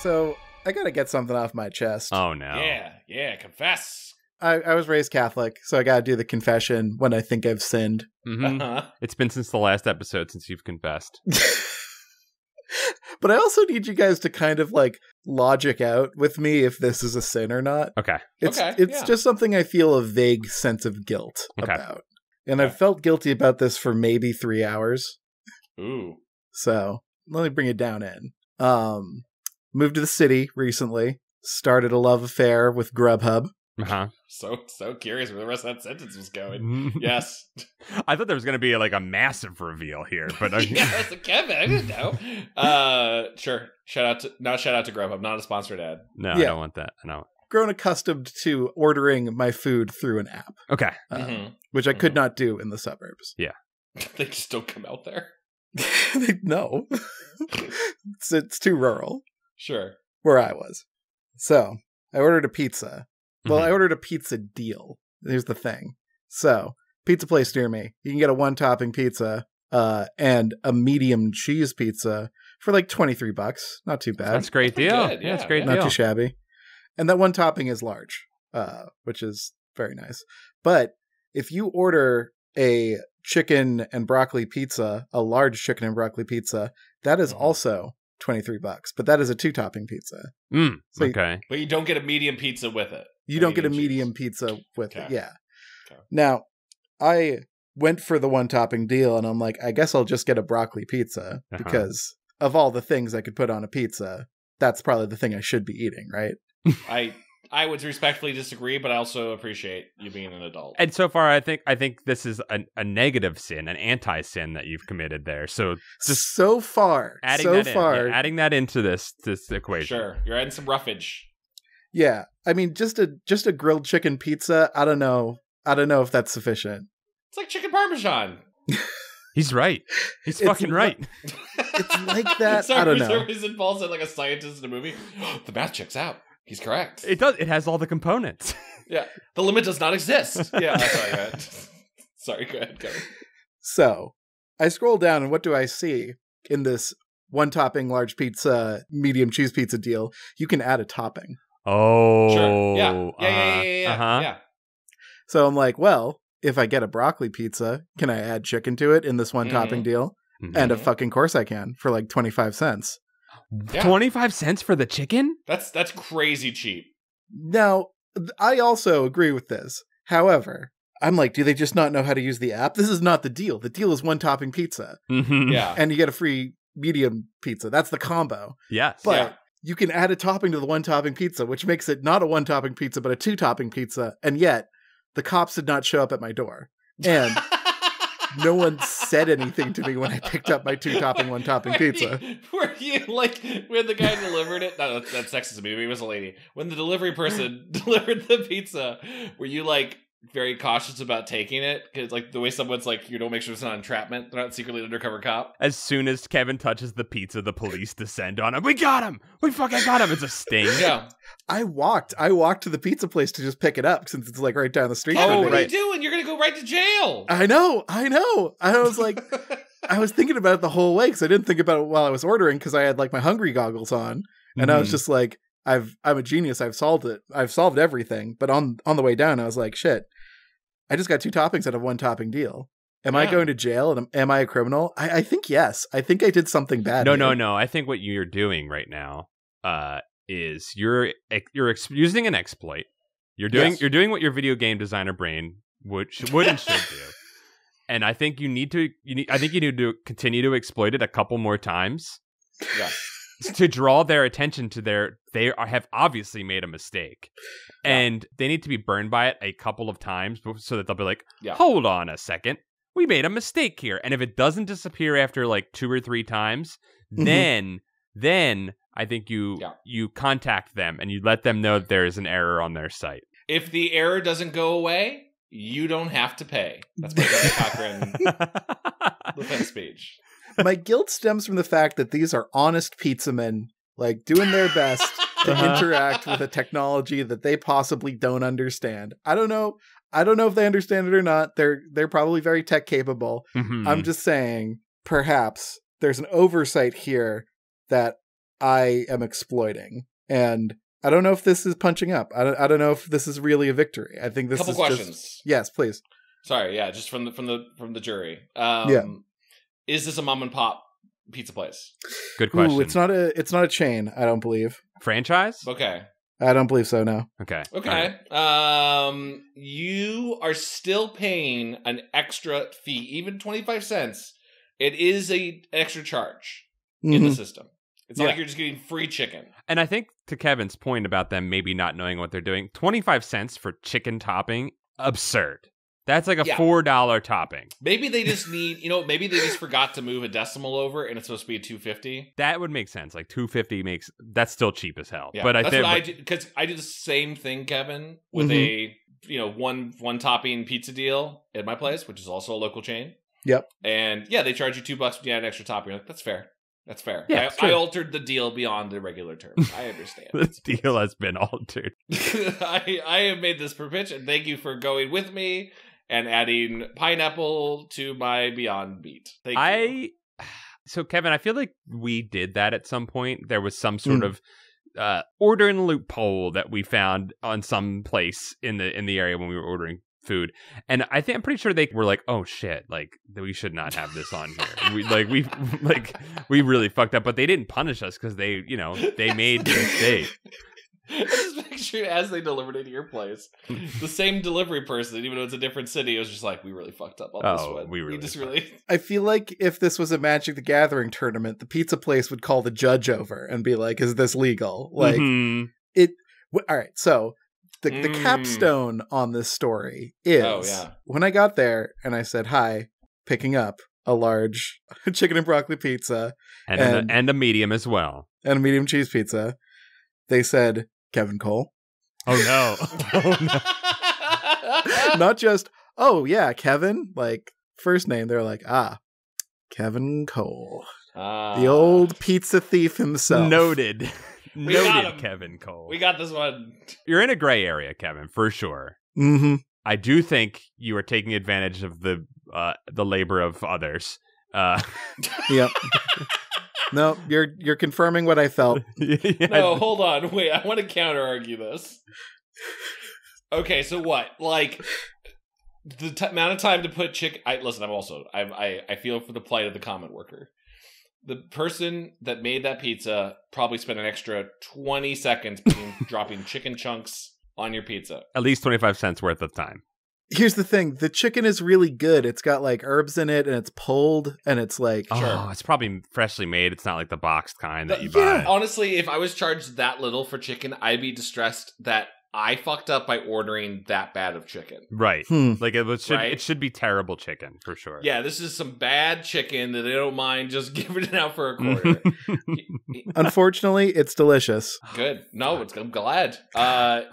So I gotta get something off my chest. Oh, no. Yeah, confess. I was raised Catholic, so I gotta do the confession when I think I've sinned. Uh-huh. It's been since the last episode since you've confessed. But I also need you guys to kind of like logic out with me if this is a sin or not. Okay. It's just something I feel a vague sense of guilt about. And I've felt guilty about this for maybe 3 hours. Ooh. So let me bring it down in. Moved to the city recently. Started a love affair with Grubhub. Uh-huh. So curious where the rest of that sentence was going. Yes. I thought there was going to be like a massive reveal here, but yeah, I was like, Kevin, I didn't know. Sure. Shout out to Grubhub, not a sponsored ad. No, I don't want that. No. Grown accustomed to ordering my food through an app. Okay. Which I could not do in the suburbs. Yeah. They just don't come out there. No. It's too rural. Sure. Where I was. So I ordered a pizza. Well, I ordered a pizza deal. Here's the thing. So, pizza place near me. You can get a one-topping pizza and a medium cheese pizza for like $23. Not too bad. That's a great deal. Good, Yeah, it's a great Not deal. too shabby. And that one topping is large, which is very nice. But if you order a chicken and broccoli pizza, a large chicken and broccoli pizza, that is also $23. But that is a two-topping pizza. So okay. But you don't get a medium pizza with it. You don't get a medium pizza with it. Okay. Yeah. Okay. Now, I went for the one topping deal and I'm like, I guess I'll just get a broccoli pizza because of all the things I could put on a pizza, that's probably the thing I should be eating, right? I would respectfully disagree, but I also appreciate you being an adult. And so far, I think this is a negative sin, an anti-sin that you've committed there. So just so far, adding that into this equation. Sure, you're adding some roughage. Yeah, I mean, just a grilled chicken pizza. I don't know if that's sufficient. It's like chicken parmesan. He's right. He's fucking right. It's like that. Sorry, I don't for know. some reason, Paul said like a scientist in a movie. The math checks out. He's correct. It does. It has all the components. Yeah, the limit does not exist. Yeah, sorry, go ahead. Sorry, go ahead, Kevin. So I scroll down, and what do I see in this one topping large pizza, medium cheese pizza deal? You can add a topping. Oh, sure. Yeah. So I'm like, well, if I get a broccoli pizza, can I add chicken to it in this one topping deal? And of fucking course I can for like 25 cents. Yeah. 25 cents for the chicken? That's crazy cheap. Now, I also agree with this. However, I'm like, do they just not know how to use the app? This is not the deal. The deal is one topping pizza. Yeah. And you get a free medium pizza. That's the combo. Yes. But you can add a topping to the one topping pizza, which makes it not a one topping pizza, but a two topping pizza. And yet the cops did not show up at my door. And no one said anything to me when I picked up my two topping, one topping pizza. Were you like, when the guy delivered it? No, that's sexist. Maybe it was a lady. When the delivery person delivered the pizza, were you like very cautious about taking it? Because like the way someone's like, you don't make sure it's not entrapment. They're not secretly an undercover cop. As soon as Kevin touches the pizza, the police descend on him. We got him! We fucking got him! It's a sting. Yeah. I walked to the pizza place to just pick it up since it's like right down the street. Oh, what are you doing? You're going to go right to jail. I know. I was like, I was thinking about it the whole way because I didn't think about it while I was ordering because I had like my hungry goggles on. And I was just like, I'm a genius. I've solved it. I've solved everything. But on the way down, I was like, shit, I just got two toppings out of one topping deal. Am I going to jail? And am I a criminal? I think yes. I think I did something bad. No. I think what you're doing right now is you're using an exploit. You're doing what your video game designer brain would and should do. And I think you need to continue to exploit it a couple more times. Yeah. To draw their attention to they have obviously made a mistake. And they need to be burned by it a couple of times so that they'll be like, hold on a second. We made a mistake here. And if it doesn't disappear after like 2 or 3 times, then I think you contact them and you let them know that there is an error on their site. If the error doesn't go away, you don't have to pay. That's my Cochran defense speech. My guilt stems from the fact that these are honest pizzamen, like doing their best to interact with a technology that they possibly don't understand. I don't know if they understand it or not. They're probably very tech capable. I'm just saying, perhaps there's an oversight here that I am exploiting. And I don't know if this is punching up. I don't know if this is really a victory. I think this is couple questions. Yes, please. Sorry, yeah, just from the jury. Is this a mom and pop pizza place? Good question. Ooh, it's not a chain, I don't believe. Franchise? Okay. I don't believe so, no. Okay. Right. You are still paying an extra fee, even 25 cents. It is an extra charge in the system. It's not like you're just getting free chicken. And I think to Kevin's point about them maybe not knowing what they're doing, 25 cents for chicken topping, absurd. That's like a $4 topping. Maybe they just need, maybe they just forgot to move a decimal over and it's supposed to be a $2.50. That would make sense. Like $2.50 that's still cheap as hell. Yeah, but that's what I do, because I do the same thing, Kevin, with a one topping pizza deal at my place, which is also a local chain. Yep. And they charge you $2 when you add an extra topping. You're like, that's fair. That's fair. Yeah, I altered the deal beyond the regular terms. I understand. This deal has been altered. I have made this pitch, and thank you for going with me and adding pineapple to my Beyond Meat. Thank you. So, Kevin, I feel like we did that at some point. There was some sort of ordering loophole that we found on some place in the area when we were ordering food, and I'm pretty sure they were like, "Oh shit! Like we should not have this on here." We really fucked up, but they didn't punish us because they made the mistake. I just picture as they delivered it to your place, the same delivery person, even though it's a different city, it was just like, we really fucked up on this one. We really. I feel like if this was a Magic the Gathering tournament, the pizza place would call the judge over and be like, "Is this legal?" Like all right, so. The capstone on this story is when I got there and I said, "Hi," picking up a large chicken and broccoli pizza and a medium as well. And a medium cheese pizza. They said, "Kevin Cole." Oh no. Not just, "Oh yeah, Kevin," like first name. They're like, Kevin Cole. The old pizza thief himself. Noted, Kevin Cole. We got this one. You're in a gray area, Kevin, for sure. Mm-hmm. I do think you are taking advantage of the labor of others. Yep. No, you're confirming what I felt. No, hold on. Wait, I want to counter argue this. Okay, so what? Like the amount of time to put chicken. Listen. I feel for the plight of the comment worker. The person that made that pizza probably spent an extra 20 seconds dropping chicken chunks on your pizza. At least 25 cents worth of time. Here's the thing. The chicken is really good. It's got like herbs in it and it's pulled and it's like... it's probably freshly made. It's not like the boxed kind that you buy. Honestly, if I was charged that little for chicken, I'd be distressed that I fucked up by ordering that bad of chicken. Right. Like it should be terrible chicken for sure. Yeah, this is some bad chicken that they don't mind just giving it out for a quarter. Unfortunately, it's delicious. Good. No, I'm glad.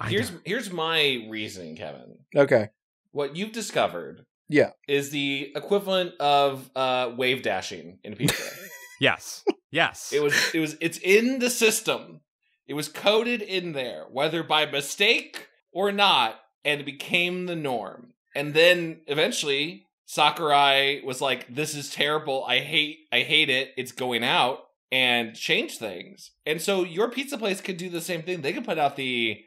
Here's my reasoning, Kevin. Okay. What you've discovered is the equivalent of wave dashing in pizza. Yes. It's in the system. It was coded in there, whether by mistake or not, and it became the norm. And then eventually Sakurai was like, "This is terrible. I hate it. It's going out," and changed things. And so your pizza place could do the same thing. They could put out the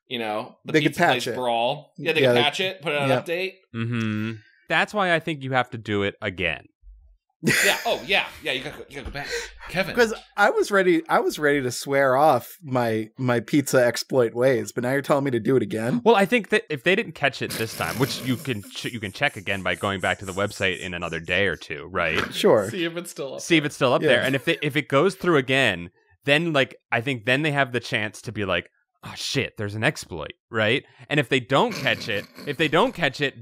pizza place brawl. Yeah, they could patch it, put it on an update. Mm-hmm. That's why I think you have to do it again. Yeah. Oh, yeah. Yeah, you gotta go back, Kevin. Because I was ready to swear off my pizza exploit ways, but now you're telling me to do it again. Well, I think that if they didn't catch it this time, which you can check again by going back to the website in another day or two, right? Sure. See if it's still up. There, and if it goes through again, then I think then they have the chance to be like, "Oh shit, there's an exploit," right? And if they don't catch it,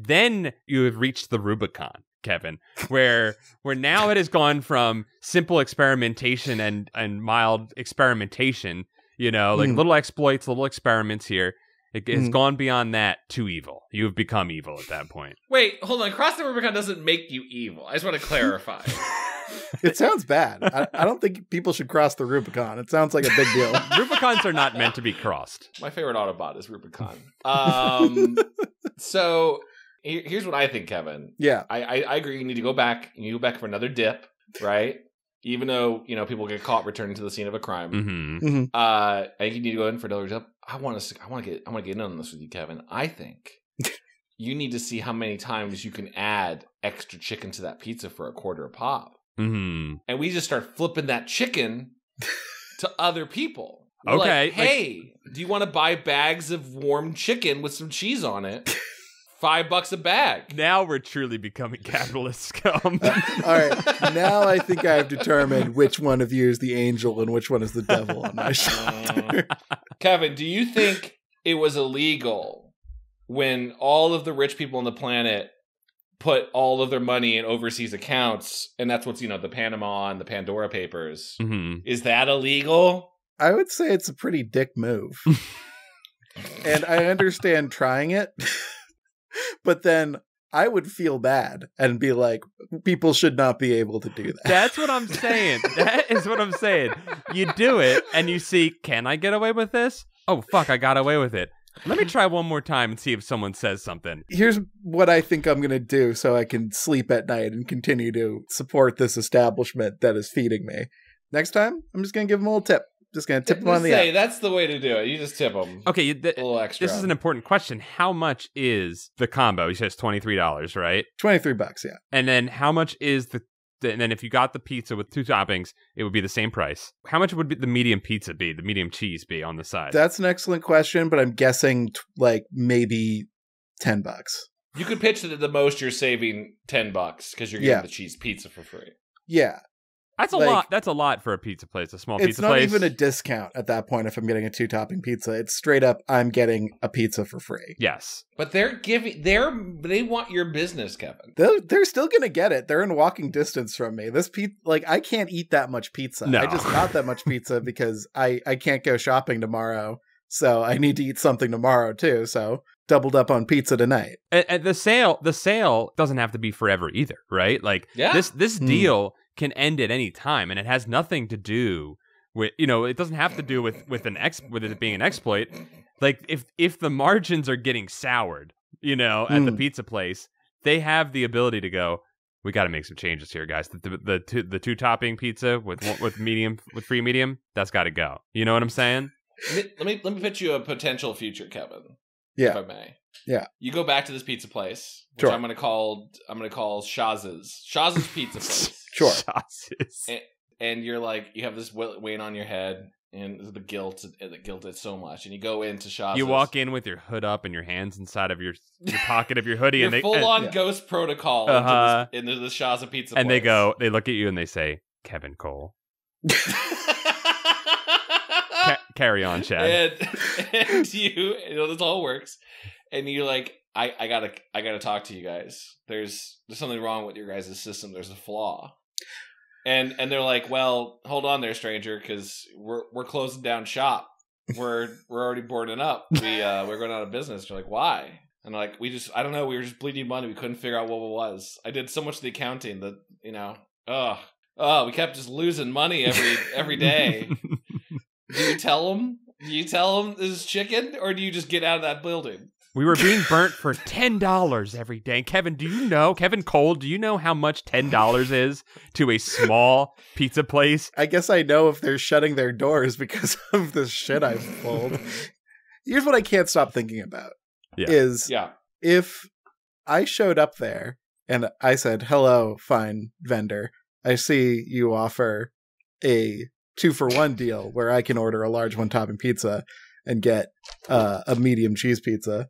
then you have reached the Rubicon, Kevin, where now it has gone from simple experimentation and mild experimentation, little exploits, little experiments here. It has gone beyond that to evil. You have become evil at that point. Wait, hold on. Cross the Rubicon doesn't make you evil. I just want to clarify. It sounds bad. I don't think people should cross the Rubicon. It sounds like a big deal. Rubicons are not meant to be crossed. My favorite Autobot is Rubicon. So here's what I think, Kevin. Yeah. I agree. You need to go back. You need to go back for another dip, right? even though, people get caught returning to the scene of a crime. Mm-hmm. I think you need to go in for delivery up. I want to get in on this with you, Kevin. I think you need to see how many times you can add extra chicken to that pizza for $0.25 a pop. Mm-hmm. And we just start flipping that chicken to other people. We're okay. like, hey, do you want to buy bags of warm chicken with some cheese on it? $5 a bag. Now we're truly becoming capitalist scum. All right. Now I think I've determined which one of you is the angel and which one is the devil on my shoulder. Kevin, do you think it was illegal when all of the rich people on the planet put all of their money in overseas accounts, and that's what's, the Panama and the Pandora Papers? Mm-hmm. Is that illegal? I would say it's a pretty dick move. And I understand trying it. But then I would feel bad and be like, people should not be able to do that. That's what I'm saying. That is what I'm saying. You do it and you see, can I get away with this? Oh, fuck, I got away with it. Let me try one more time and see if someone says something. Here's what I think I'm going to do so I can sleep at night and continue to support this establishment that is feeding me. Next time, I'm just going to give them a little tip. Just going to tip them on the app. That's the way to do it. You just tip them. Okay, a little extra. This is an important question. How much is the combo? You said it's $23, right? $23, yeah. And then how much is and then if you got the pizza with 2 toppings, it would be the same price. How much would the medium pizza be, the medium cheese be on the side? That's an excellent question, but I'm guessing maybe $10. You could pitch that at the most you're saving $10 because you're getting the cheese pizza for free. Yeah. That's a lot. That's a lot for a pizza place, a small pizza place. It's not even a discount at that point if I'm getting a 2-topping pizza. It's straight up, I'm getting a pizza for free. Yes. But they want your business, Kevin. They're still going to get it. They're in walking distance from me. This I can't eat that much pizza. No. I just got that much pizza because I can't go shopping tomorrow. So I need to eat something tomorrow too. So doubled up on pizza tonight. And the sale doesn't have to be forever either, right? This deal can end at any time, and it has nothing to do with, it doesn't have to do with it being an exploit. Like if the margins are getting soured, at the pizza place, they have the ability to go, we got to make some changes here, guys. The 2-topping pizza with free medium, that's got to go. You know what I'm saying? Let me pitch you a potential future, Kevin. Yeah. If I may. Yeah. You go back to this pizza place, which sure. I'm gonna call Shaz's Pizza Place. Sure. Shaz's. And you're like, you have this weight on your head and the guilt is so much, and you go into Shaz's. You walk in with your hood up and your hands inside of your pocket of your hoodie, you're and full on ghost protocol into the Shaz's Pizza Place. And they look at you and they say, Kevin Cole. Carry on, Chad. And you this all works, and you're like, I gotta talk to you guys. There's something wrong with your guys' system. There's a flaw, and they're like, well, hold on there, stranger, because we're closing down shop. We're already boarding up. We're going out of business. You're like, why? And like, I don't know. We were just bleeding money. We couldn't figure out what it was. I did so much of the accounting that we kept just losing money every day. Do you tell them this is chicken, or do you just get out of that building? We were being burnt for $10 every day. Kevin Cole, do you know how much $10 is to a small pizza place? I guess I know if they're shutting their doors because of the shit I've pulled. Here's what I can't stop thinking about. If I showed up there and I said, hello, fine vendor, I see you offer a 2-for-1 deal where I can order a large 1-topping pizza and get a medium cheese pizza.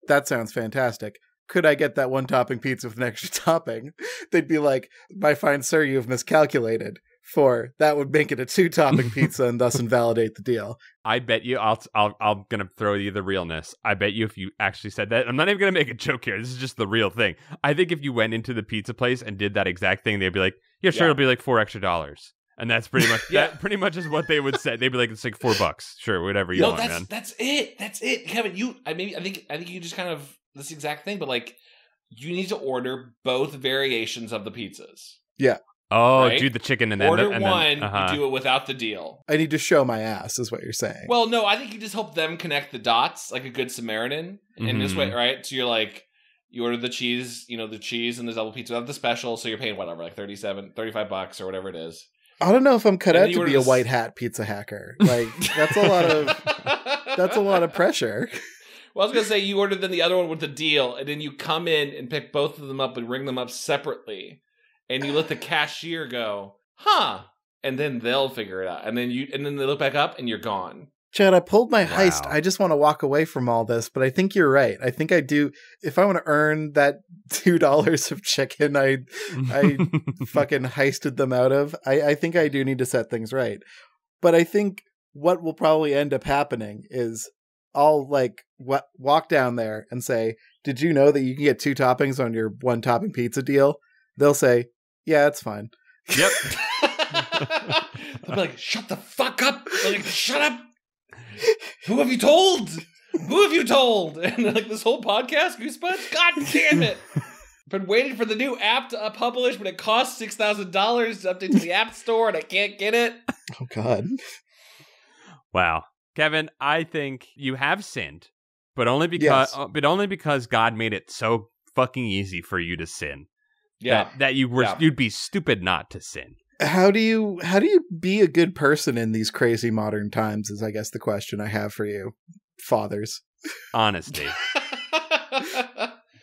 That sounds fantastic. Could I get that 1-topping pizza with an extra topping? They'd be like, my fine sir, you have miscalculated. For that would make it a 2-topping pizza and thus invalidate the deal. I bet you, I'm gonna throw you the realness. I bet you if you actually said that, I'm not even gonna make a joke here. This is just the real thing. I think if you went into the pizza place and did that exact thing, they'd be like, yeah, sure, it'll be like $4 extra. And that's pretty much that. Pretty much is what they would say. They'd be like, "It's like $4, sure, whatever you want, man." That's it, Kevin. I think you just kind of this exact thing, but like, you need to order both variations of the pizzas. Yeah. Oh, right? Do the chicken and then order one. You do it without the deal. I need to show my ass, is what you're saying. Well, no, I think you just help them connect the dots like a good Samaritan, in this way, right? So you're like, you order the cheese, the cheese and the double pizza without the special, so you're paying whatever, like $35 or whatever it is. I don't know if I'm cut out to be a white hat pizza hacker. Like, that's a lot of pressure. Well, I was going to say you ordered then the other one with the deal, and then you come in and pick both of them up and ring them up separately, and you let the cashier go, huh? And then they'll figure it out, and then they look back up and you're gone. Chad, I pulled my heist. I just want to walk away from all this, but I think you're right. I think I do. If I want to earn that $2 of chicken I fucking heisted them out of, I think I do need to set things right. But I think what will probably end up happening is I'll like walk down there and say, did you know that you can get 2 toppings on your 1 topping pizza deal? They'll say, yeah, it's fine. Yep. They'll be like, shut the fuck up. They're like, shut up. Who have you told? Who have you told? And like, this whole podcast, Goosebuds? God damn it. I've been waiting for the new app to publish, but it costs $6,000 to update to the App Store, and I can't get it. Oh, God. Wow. Kevin, I think you have sinned, but only because God made it so fucking easy for you to sin. Yeah. That you'd be stupid not to sin. How do you be a good person in these crazy modern times is, I guess, the question I have for you, fathers. Honesty.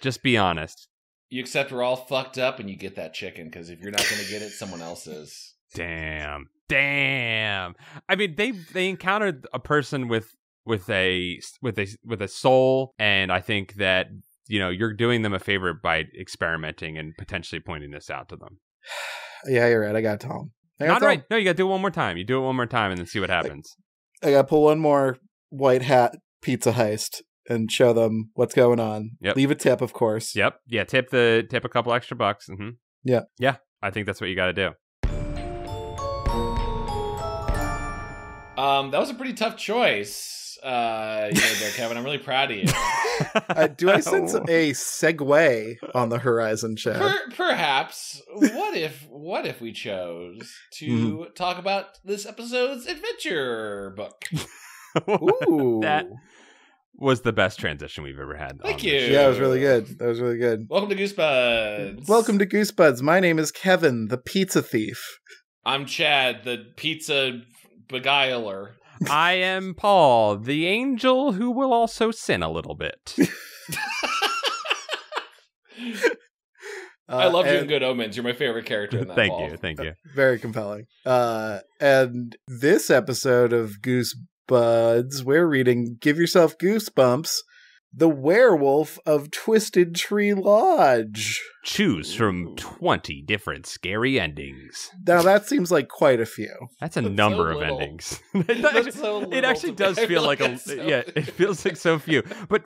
Just be honest. You accept we're all fucked up and you get that chicken, because if you're not going to get it, someone else is. Damn. I mean, they encountered a person with a soul, and I think that, you know, you're doing them a favor by experimenting and potentially pointing this out to them. Yeah, you're right. I got to tell him. Not right. No, you got to do it one more time. You do it one more time and then see what happens. I got to pull one more white hat pizza heist and show them what's going on. Yep. Leave a tip, of course. Yep. Yeah. Tip a couple extra bucks. Mm-hmm. Yeah. Yeah. I think that's what you got to do. That was a pretty tough choice. You know, there, Kevin. I'm really proud of you. Do I sense a segue on the horizon, Chad? Perhaps. What if we chose to talk about this episode's adventure book? Ooh. That was the best transition we've ever had. Thank you. Yeah, it was really good. That was really good. Welcome to Goosebuds. Welcome to Goosebuds. My name is Kevin, the pizza thief. I'm Chad, the pizza beguiler. I am Paul, the angel who will also sin a little bit. I love you in Good Omens. You're my favorite character in that. Thank you. Very compelling. And this episode of Goosebuds, we're reading Give Yourself Goosebumps, The Werewolf of Twisted Tree Lodge. Choose from 20 different scary endings. Now that seems like quite a few. That's a number of endings. It actually does feel like it feels like so few. But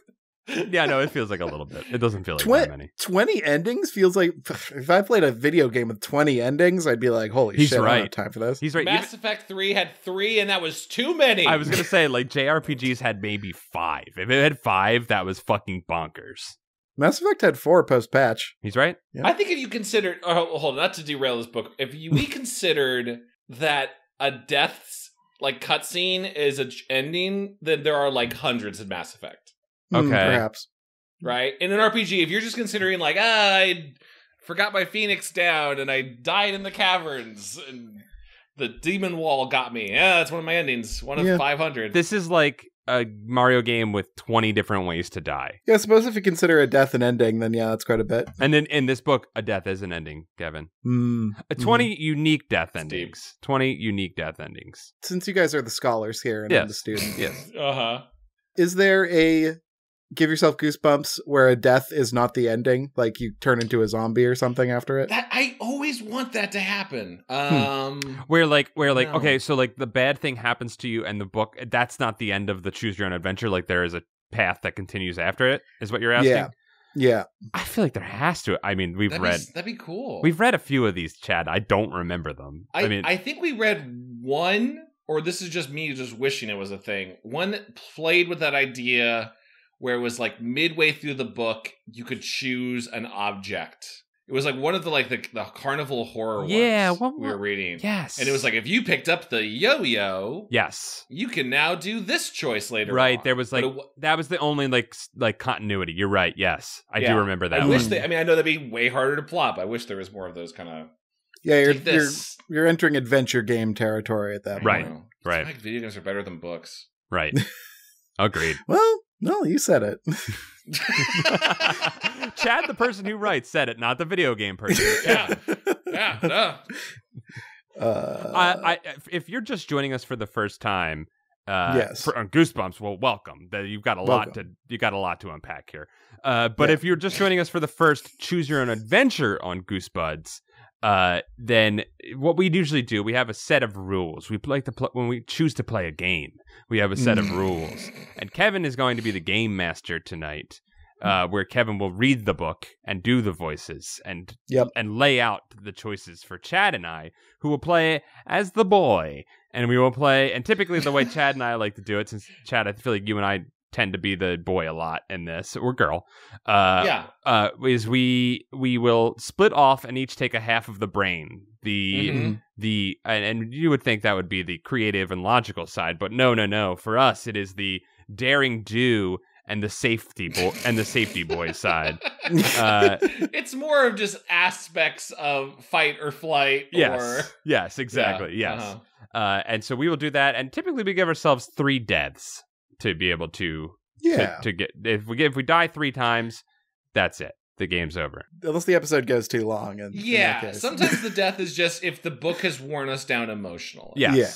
yeah, no, it feels like a little bit. It doesn't feel like that many. 20 endings feels like, if I played a video game with 20 endings, I'd be like, holy shit, right. I don't have time for this. He's right. Mass Effect 3 had 3, and that was too many. I was going to say, like, JRPGs had maybe 5. If it had 5, that was fucking bonkers. Mass Effect had 4 post-patch. He's right. Yeah. I think if you considered, hold on, not to derail this book, if we considered that a death's like cutscene is an ending, then there are like hundreds in Mass Effect. Okay. Perhaps. Right? In an RPG, if you're just considering like, I forgot my Phoenix down and I died in the caverns and the demon wall got me. Yeah, that's one of my endings. One of 500. This is like a Mario game with 20 different ways to die. Yeah, I suppose if you consider a death an ending, then yeah, that's quite a bit. And then in this book, a death is an ending, Kevin. 20 unique death endings. 20 unique death endings. Since you guys are the scholars here and I'm the student. Yes. Uh-huh. Is there a Give Yourself Goosebumps where a death is not the ending? Like you turn into a zombie or something after it? I always want that to happen. Where okay, so like the bad thing happens to you and the book, that's not the end of the choose your own adventure. Like there is a path that continues after it, is what you're asking? Yeah. I feel like there has to. I mean, that'd be cool. We've read a few of these, Chad. I don't remember them. I think we read one, or this is just me just wishing it was a thing. One that played with that idea where it was like midway through the book, you could choose an object. It was like one of the carnival horror ones we were reading. Yes. And it was like, if you picked up the yo-yo, yes, you can now do this choice later Right. on. There was like, that was the only like continuity. You're right. Yes. I do remember that. I know that'd be way harder to plot, but I wish there was more of those kind of Yeah, you're entering adventure game territory at that point. Right. Like video games are better than books. Right. Agreed. Well, no, you said it. Chad, the person who writes, said it, not the video game person. Yeah. If you're just joining us for the first time, yes, on Goosebumps, well, welcome. You've got a lot to unpack here. But if you're just joining us for the first Choose Your Own Adventure on Goosebuds, then what we usually do, we have a set of rules. We like to when we choose to play a game, we have a set of rules. And Kevin is going to be the game master tonight, where Kevin will read the book and do the voices and lay out the choices for Chad and I, who will play as the boy. And we will play, and typically the way Chad and I like to do it, since Chad, I feel like you and I tend to be the boy a lot in this, or girl, is we will split off and each take a half of the brain. And you would think that would be the creative and logical side, but no. For us, it is the daring do and the safety boy side. It's more of just aspects of fight or flight. Yes, exactly. Yeah, yes. And so we will do that, and typically we give ourselves 3 deaths to be able to get. If we die 3 times, that's it. The game's over. Unless the episode goes too long. And sometimes the death is just if the book has worn us down emotionally. Yes. Yeah.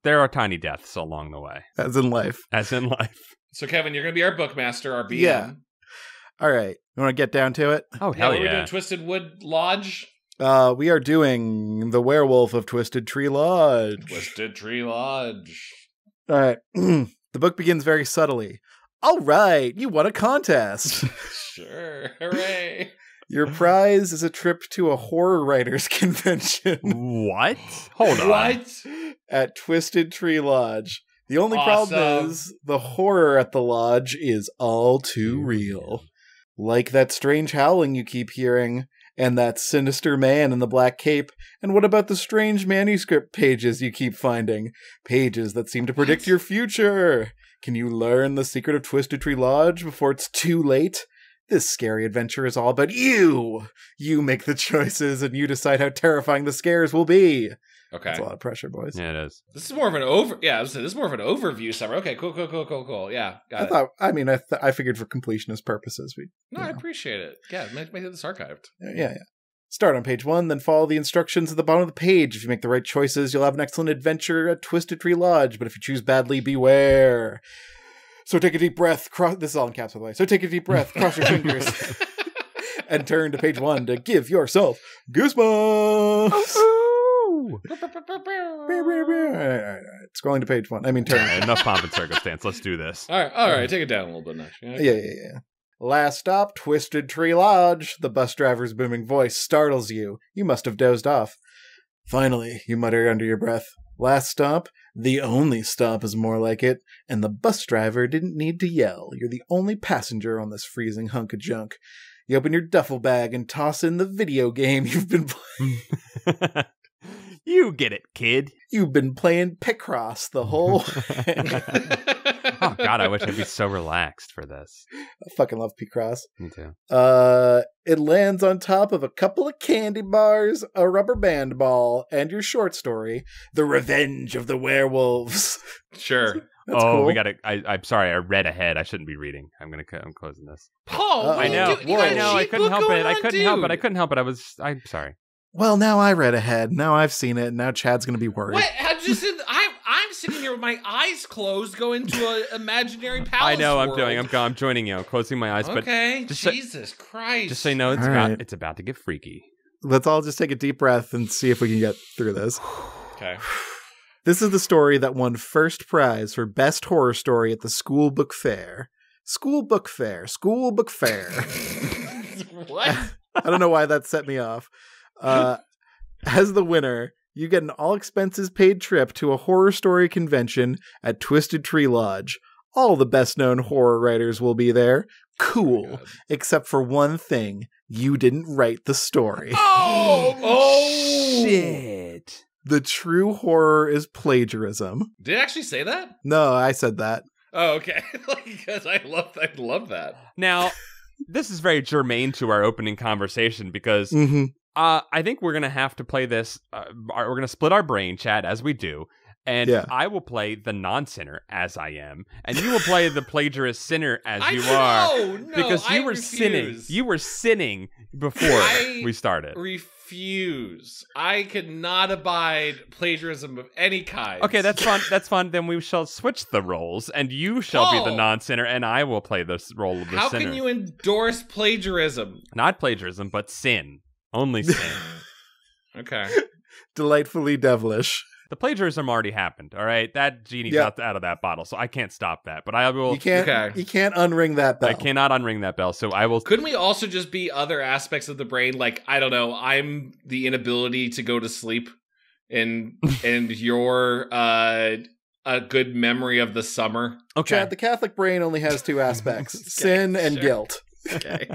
There are tiny deaths along the way. As in life. So, Kevin, you're going to be our bookmaster, our BM. Yeah. All right. You want to get down to it? Oh, hell yeah. We're doing Twisted Wood Lodge. We are doing The Werewolf of Twisted Tree Lodge. All right. The book begins very subtly. All right. You won a contest. Sure. Hooray. Your prize is a trip to a horror writers convention. What? Hold on. What? At Twisted Tree Lodge. The only problem is the horror at the lodge is all too real. Like that strange howling you keep hearing, and that sinister man in the black cape. And what about the strange manuscript pages you keep finding? Pages that seem to predict your future. Can you learn the secret of Twisted Tree Lodge before it's too late? This scary adventure is all about you. You make the choices, and you decide how terrifying the scares will be. Okay. That's a lot of pressure, boys. Yeah, it is. This is more of an this is more of an overview summary. Okay, cool. Yeah, got it. I figured for completionist purposes. I appreciate it. Yeah, make this archived. Yeah. Start on page 1, then follow the instructions at the bottom of the page. If you make the right choices, you'll have an excellent adventure at Twisted Tree Lodge. But if you choose badly, beware. So take a deep breath. This is all in caps, by the way. So take a deep breath, cross your fingers, and turn to page 1 to give yourself goosebumps. Scrolling to page 1. I mean, turn. Enough pomp and circumstance. Let's do this. All right. Take it down a little bit, next. Yeah. Last stop, Twisted Tree Lodge. The bus driver's booming voice startles you. You must have dozed off. Finally, you mutter under your breath. Last stop? The only stop is more like it. And the bus driver didn't need to yell. You're the only passenger on this freezing hunk of junk. You open your duffel bag and toss in the video game you've been playing. You get it, kid. You've been playing Picross the whole way. Oh, God, I wish I'd be so relaxed for this. I fucking love Picross. Me too. It lands on top of a couple of candy bars, a rubber band ball, and your short story, The Revenge of the Werewolves. Sure. That's cool. We got to. I'm sorry. I read ahead. I shouldn't be reading. I'm closing this. Paul, I know. I couldn't help it. I couldn't help it. I'm sorry. Well, now I read ahead. Now I've seen it. Now Chad's going to be worried. What? I'm sitting here with my eyes closed, going to an imaginary palace. I know. world. I'm joining you. I'm closing my eyes. Okay. But Jesus Christ. Just so you know, it's about to get freaky. Let's all just take a deep breath and see if we can get through this. Okay. This is the story that won first prize for best horror story at the school book fair. School book fair. What? I don't know why that set me off. As the winner, you get an all-expenses-paid trip to a horror story convention at Twisted Tree Lodge. All the best-known horror writers will be there. Cool. Except for one thing. You didn't write the story. Oh, shit. The true horror is plagiarism. Did it actually say that? No, I said that. Oh, okay. Because I love that. Now, this is very germane to our opening conversation because I think we're gonna have to play this. We're gonna split our brain, Chad, as we do. And I will play the non-sinner as I am, and you will play the plagiarist sinner as you are. No, because you were refuse. sinning. You were sinning before we started. Refuse. I could not abide plagiarism of any kind. Okay, that's fun. That's fun. Then we shall switch the roles, and you shall be the non-sinner, and I will play the role of the How sinner. can you endorse plagiarism? Not plagiarism, but sin. Only sin. Okay. Delightfully devilish. The plagiarism already happened, all right? That genie's out of that bottle, so I can't stop that. But I will... You can't unring that bell. I cannot unring that bell, so I will... Couldn't we also just be other aspects of the brain? Like, I don't know, I'm the inability to go to sleep, and you're a good memory of the summer. Okay. Chad, the Catholic brain only has two aspects, sin and guilt. Okay.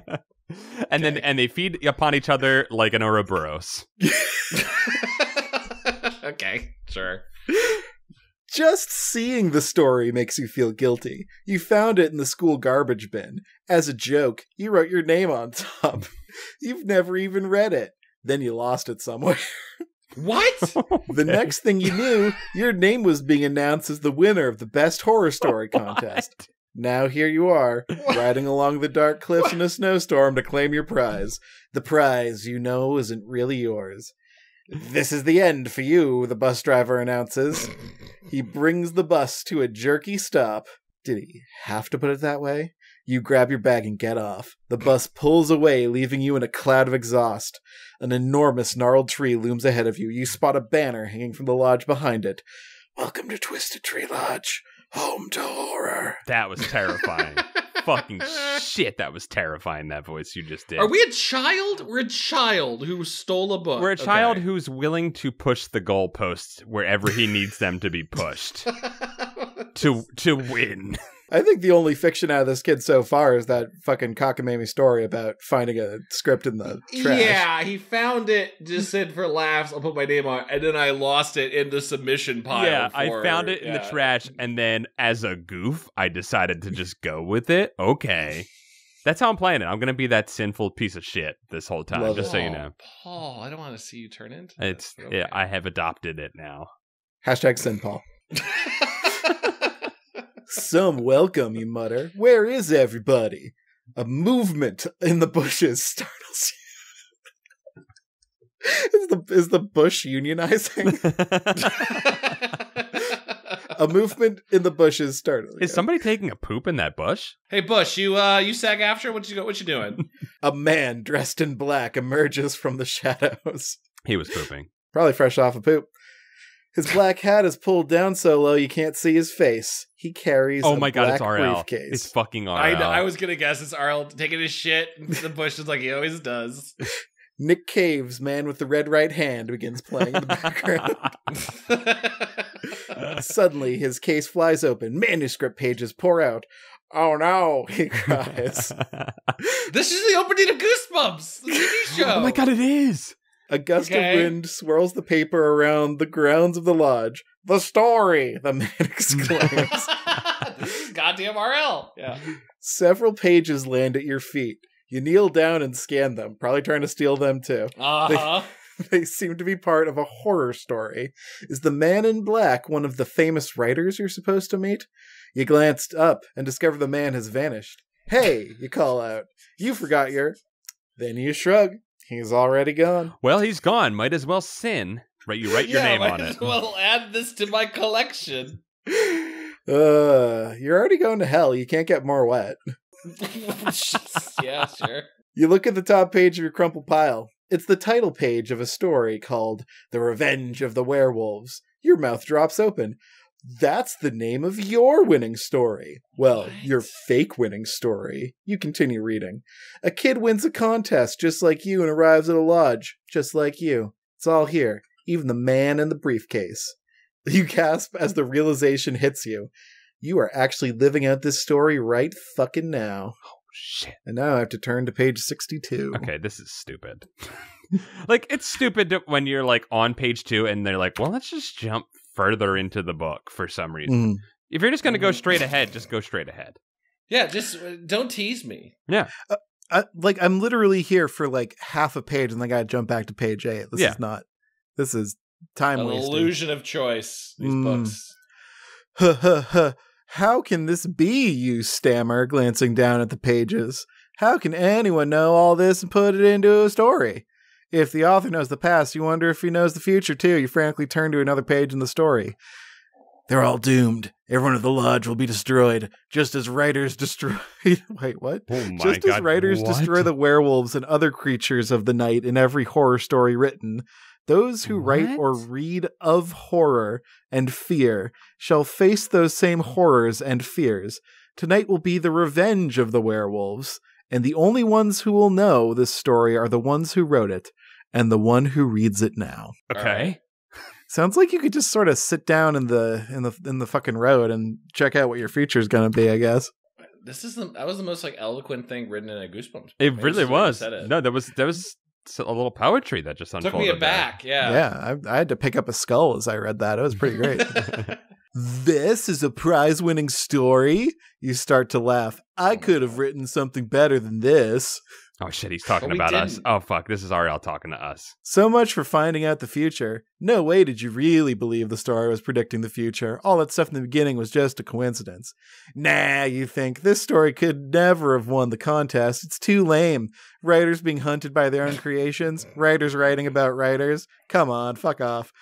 And then they feed upon each other like an Ouroboros. Okay, sure. Just seeing the story makes you feel guilty. You found it in the school garbage bin. As a joke, you wrote your name on top. You've never even read it. Then you lost it somewhere. What? The next thing you knew, your name was being announced as the winner of the Best Horror Story contest. Now here you are, riding along the dark cliffs in a snowstorm to claim your prize. The prize you know isn't really yours. This is the end for you, the bus driver announces. He brings the bus to a jerky stop. Did he have to put it that way? You grab your bag and get off. The bus pulls away, leaving you in a cloud of exhaust. An enormous gnarled tree looms ahead of you. You spot a banner hanging from the lodge behind it. Welcome to Twisted Tree Lodge, home to horror. That was terrifying. Fucking shit, that was terrifying, that voice you just did. Are we a child? We're a child who stole a book. We're a child who's willing to push the goalposts wherever he needs them to be pushed. to win. I think the only fiction out of this kid so far is that fucking cockamamie story about finding a script in the trash. Yeah, he found it, just said for laughs, I'll put my name on it, and then I lost it in the submission pile. Yeah, I found it in the trash, and then as a goof, I decided to just go with it. Okay. That's how I'm playing it. I'm going to be that sinful piece of shit this whole time, so you know. Paul, I don't want to see you turn into this. Yeah, I have adopted it now. Hashtag sin, Paul. Some welcome, you mutter. Where is everybody? A movement in the bushes startles you. Is the bush unionizing? A movement in the bushes startles you. Is somebody taking a poop in that bush? Hey, Bush, you sag after? What you doing? A man dressed in black emerges from the shadows. He was pooping. Probably fresh off a poop. His black hat is pulled down so low you can't see his face. He carries a black it's RL. briefcase. It's fucking RL. I was going to guess it's RL taking his shit into the bushes like he always does. Nick Cave's Man with the Red Right Hand begins playing in the background. Suddenly, his case flies open. Manuscript pages pour out. Oh no, he cries. This is the opening of Goosebumps, the TV show. Oh my god, it is. A gust of wind swirls the paper around the grounds of the lodge. The story, the man exclaims. This is goddamn RL. Yeah. Several pages land at your feet. You kneel down and scan them, probably trying to steal them too. Uh-huh. They seem to be part of a horror story. Is the man in black one of the famous writers you're supposed to meet? You glanced up and discover the man has vanished. Hey, you call out. You forgot your... Then you shrug. He's already gone. Well, he's gone. Might as well sin. You write your name on it. Well, add this to my collection. You're already going to hell. You can't get more wet. Yeah, sure. You look at the top page of your crumpled pile. It's the title page of a story called The Revenge of the Werewolves. Your mouth drops open. That's the name of your winning story. Well, your fake winning story. You continue reading. A kid wins a contest just like you and arrives at a lodge just like you. It's all here. Even the man in the briefcase. You gasp as the realization hits you. You are actually living out this story right fucking now. Oh, shit. And now I have to turn to page 62. Okay, this is stupid. Like, it's stupid when you're, like, on page 2 and they're like, well, let's just jump further into the book for some reason. If you're just going to go straight ahead, just go straight ahead. Yeah, just don't tease me. Yeah. I'm literally here for like half a page and then I gotta jump back to page 8. This is time wasting. An illusion of choice, these books. How can this be, you stammer, glancing down at the pages? How can anyone know all this and put it into a story? If the author knows the past, you wonder if he knows the future too. You frantically turn to another page in the story. They're all doomed. Everyone at the lodge will be destroyed, just as writers destroy... Wait, what? Oh my just God, as writers destroy the werewolves and other creatures of the night in every horror story written. Those who write or read of horror and fear shall face those same horrors and fears. Tonight will be the revenge of the werewolves, and the only ones who will know this story are the ones who wrote it, and the one who reads it now. Okay. Sounds like you could just sort of sit down in the fucking road and check out what your future's gonna be, I guess. That was the most like eloquent thing written in a Goosebumps book. It really was. No, there was a little poetry that just unfolded. Took me aback, yeah. Yeah, I had to pick up a skull as I read that. It was pretty great. This is a prize-winning story? You start to laugh. I could have written something better than this. Oh shit, he's talking about us. Oh fuck, this is Ariel talking to us. So much for finding out the future. No way did you really believe the story was predicting the future. All that stuff in the beginning was just a coincidence. Nah, you think. This story could never have won the contest. It's too lame. Writers being hunted by their own creations. Writers writing about writers. Come on, fuck off.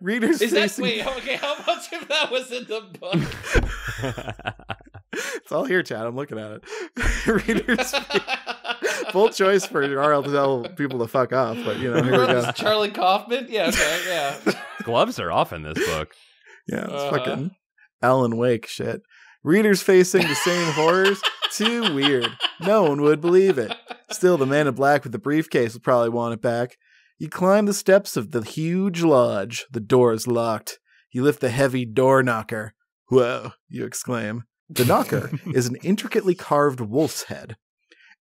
Readers wait, okay, how much of that was in the book? It's all here, Chad. I'm looking at it. Readers... Full choice for RL to tell people to fuck off, but here we go. Charlie Kaufman? Yeah, okay, yeah. Gloves are off in this book. Yeah, it's fucking Alan Wake shit. Readers facing the same horrors? Too weird. No one would believe it. Still, the man in black with the briefcase will probably want it back. You climb the steps of the huge lodge. The door is locked. You lift the heavy door knocker. Whoa, you exclaim. The knocker is an intricately carved wolf's head.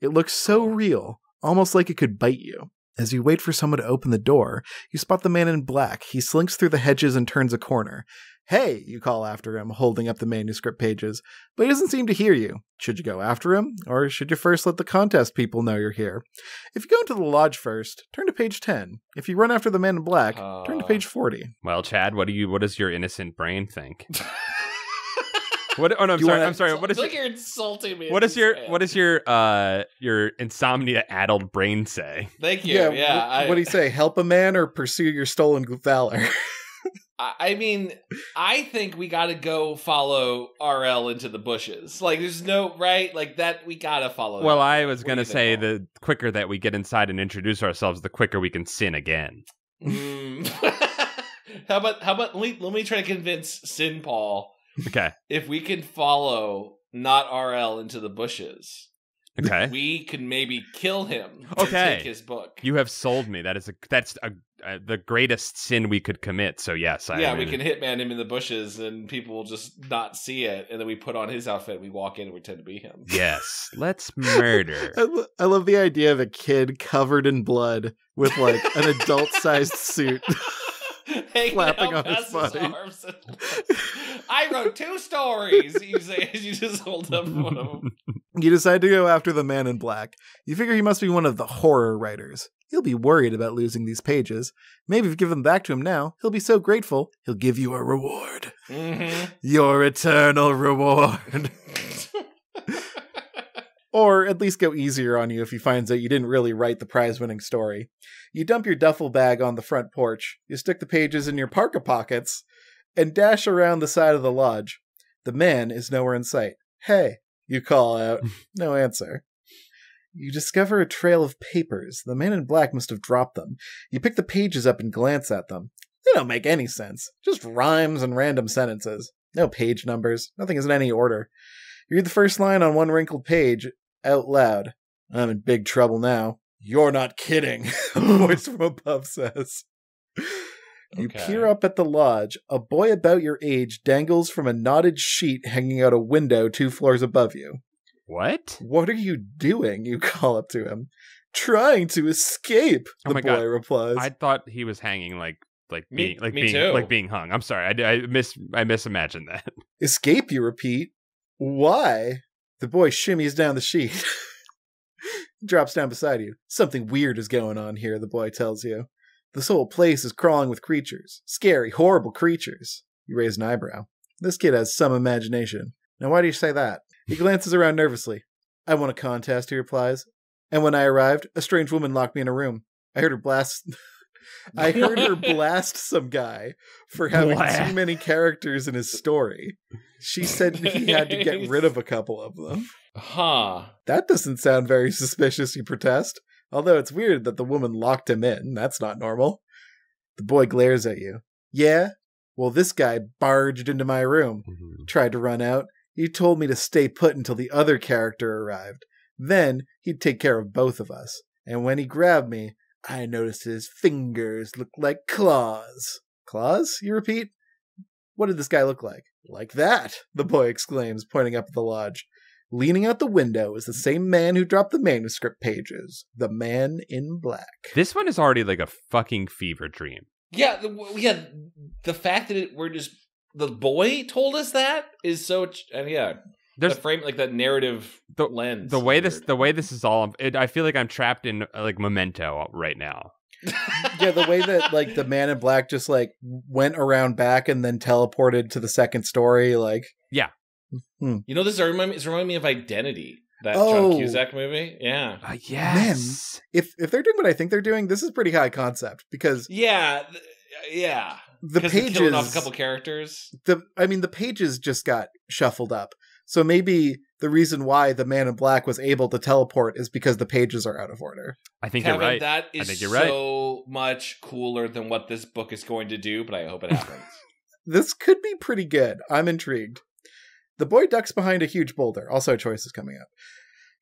It looks so real, almost like it could bite you. As you wait for someone to open the door, you spot the man in black. He slinks through the hedges and turns a corner. Hey, you call after him, holding up the manuscript pages. But he doesn't seem to hear you. Should you go after him, or should you first let the contest people know you're here? If you go into the lodge first, turn to page 10. If you run after the man in black, turn to page 40. Well, Chad, what does your innocent brain think? What? Oh no, I'm sorry. What is? Like you're insulting me. What is your insomnia-addled brain say? Thank you. Yeah. What do you say? Help a man or pursue your stolen valor? I mean, I think we got to go follow RL into the bushes. Like, there's no right like that. We got to follow. Well, I was gonna say the quicker that we get inside and introduce ourselves, the quicker we can sin again. How about let me try to convince Sin Paul. Okay. If we can follow not RL into the bushes, okay, we can maybe kill him. Okay, and take his book. You have sold me. That's the greatest sin we could commit. So yes, we can hitman him in the bushes, and people will just not see it. And then we put on his outfit. We walk in and pretend to be him. Yes, let's murder. I love the idea of a kid covered in blood with like an adult-sized suit. Flapping on his body. I wrote 2 stories. You say you just hold up one of them. You decide to go after the man in black. You figure he must be one of the horror writers. He'll be worried about losing these pages. Maybe if you give them back to him now, he'll be so grateful, he'll give you a reward. Mm-hmm. Your eternal reward. Or at least go easier on you if he finds out you didn't really write the prize-winning story. You dump your duffel bag on the front porch, you stick the pages in your parka pockets, and dash around the side of the lodge. The man is nowhere in sight. Hey, you call out. No answer. You discover a trail of papers. The man in black must have dropped them. You pick the pages up and glance at them. They don't make any sense. Just rhymes and random sentences. No page numbers. Nothing is in any order. You read the first line on one wrinkled page out loud. I'm in big trouble now. You're not kidding, a voice from above says. You peer up at the lodge. A boy about your age dangles from a knotted sheet hanging out a window 2 floors above you. What? What are you doing? You call up to him. Trying to escape, the boy replies. I thought he was hanging like being hung. I'm sorry. I misimagined that. Escape, you repeat. Why? The boy shimmies down the sheet. Drops down beside you. Something weird is going on here, the boy tells you. This whole place is crawling with creatures. Scary, horrible creatures. You raise an eyebrow. This kid has some imagination. Now why do you say that? He glances around nervously. I won a contest, he replies. And when I arrived, a strange woman locked me in a room. I heard her blast some guy for having too many characters in his story. She said he had to get rid of a couple of them. Huh. That doesn't sound very suspicious, you protest. Although it's weird that the woman locked him in. That's not normal. The boy glares at you. Yeah? Well, this guy barged into my room. Tried to run out. He told me to stay put until the other character arrived. Then he'd take care of both of us. And when he grabbed me, I noticed his fingers looked like claws. Claws, you repeat? What did this guy look like? Like that, the boy exclaims, pointing up at the lodge. Leaning out the window is the same man who dropped the manuscript pages. The man in black. This one is already like a fucking fever dream. Yeah, the fact that we're just... The boy told us that is so... And yeah... There's the frame, like that narrative lens. The way this is all, I feel like I'm trapped in like Memento right now. Yeah, the way that like the man in black just like went around back and then teleported to the second story, like yeah. You know, it's reminding me of Identity, that John Cusack movie. Yeah, yes. Man, if they're doing what I think they're doing, this is pretty high concept because yeah. The pages, killing off a couple characters. The pages just got shuffled up. So maybe the reason why the man in black was able to teleport is because the pages are out of order. I think Kevin, you're right. That is so much cooler than what this book is going to do, but I hope it happens. This could be pretty good. I'm intrigued. The boy ducks behind a huge boulder. Also, choices coming up.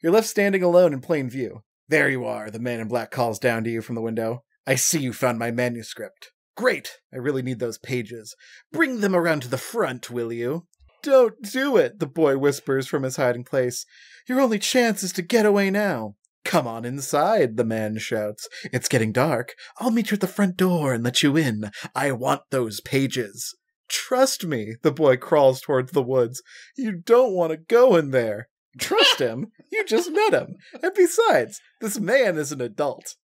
You're left standing alone in plain view. There you are, the man in black calls down to you from the window. I see you found my manuscript. Great. I really need those pages. Bring them around to the front, will you? Don't do it, the boy whispers from his hiding place. Your only chance is to get away now. Come on inside, the man shouts. It's getting dark. I'll meet you at the front door and let you in. I want those pages. Trust me, the boy crawls towards the woods. You don't want to go in there. Trust him? You just met him. And besides, this man is an adult.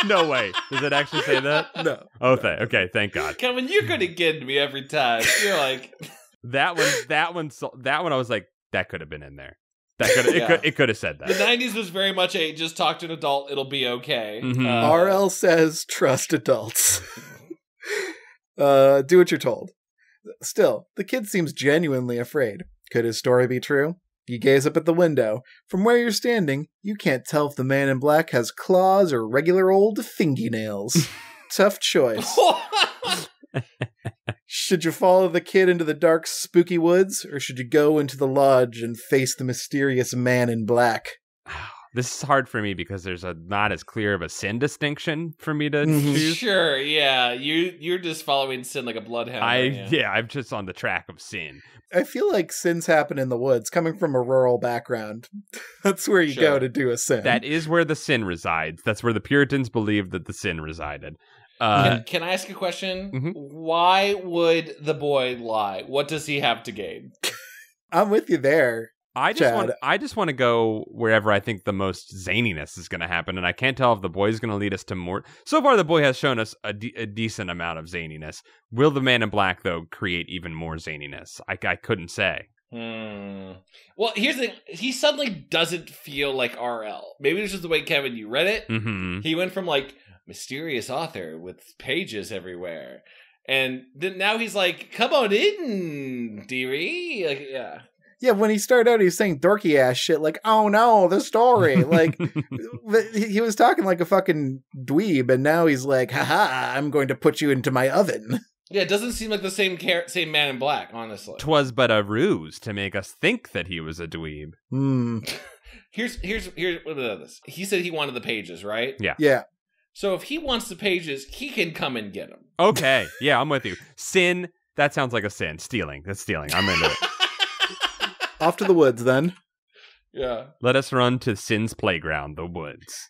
No way. Does it actually say that? No. Okay, thank God. Kevin, you're going to get me every time. You're like... That one I was like, that could have been in there. It could have said that. The 90s was very much a just talk to an adult, it'll be okay. Mm-hmm. RL says trust adults. Do what you're told. Still, the kid seems genuinely afraid. Could his story be true? You gaze up at the window. From where you're standing, you can't tell if the man in black has claws or regular old fingernails. Tough choice. Should you follow the kid into the dark, spooky woods, or should you go into the lodge and face the mysterious man in black? This is hard for me because there's not as clear of a sin distinction for me to choose. Sure, yeah. You're just following sin like a bloodhound. I'm just on the track of sin. I feel like sins happen in the woods. Coming from a rural background, that's where you go to do a sin. That is where the sin resides. That's where the Puritans believed that the sin resided. Can I ask a question? Mm-hmm. Why would the boy lie? What does he have to gain? I'm with you there. I just want to go wherever I think the most zaniness is going to happen, and I can't tell if the boy is going to lead us to more. So far, the boy has shown us a decent amount of zaniness. Will the man in black, though, create even more zaniness? I couldn't say. Well, here's the thing. He suddenly doesn't feel like RL. Maybe it's just the way, Kevin, you read it. Mm-hmm. He went from, like, mysterious author with pages everywhere. And then now he's like, come on in, dearie. Like, yeah. Yeah, when he started out, he was saying dorky ass shit like, oh no, the story. Like, he was talking like a fucking dweeb, and now he's like, haha, I'm going to put you into my oven. Yeah, it doesn't seem like the same man in black, honestly. 'Twas but a ruse to make us think that he was a dweeb. Here's what about this. He said he wanted the pages, right? Yeah. So if he wants the pages, he can come and get them. Okay, yeah, I'm with you. Sin, that sounds like a sin. Stealing, that's stealing. I'm into it. Off to the woods, then. Yeah. Let us run to Sin's playground, the woods.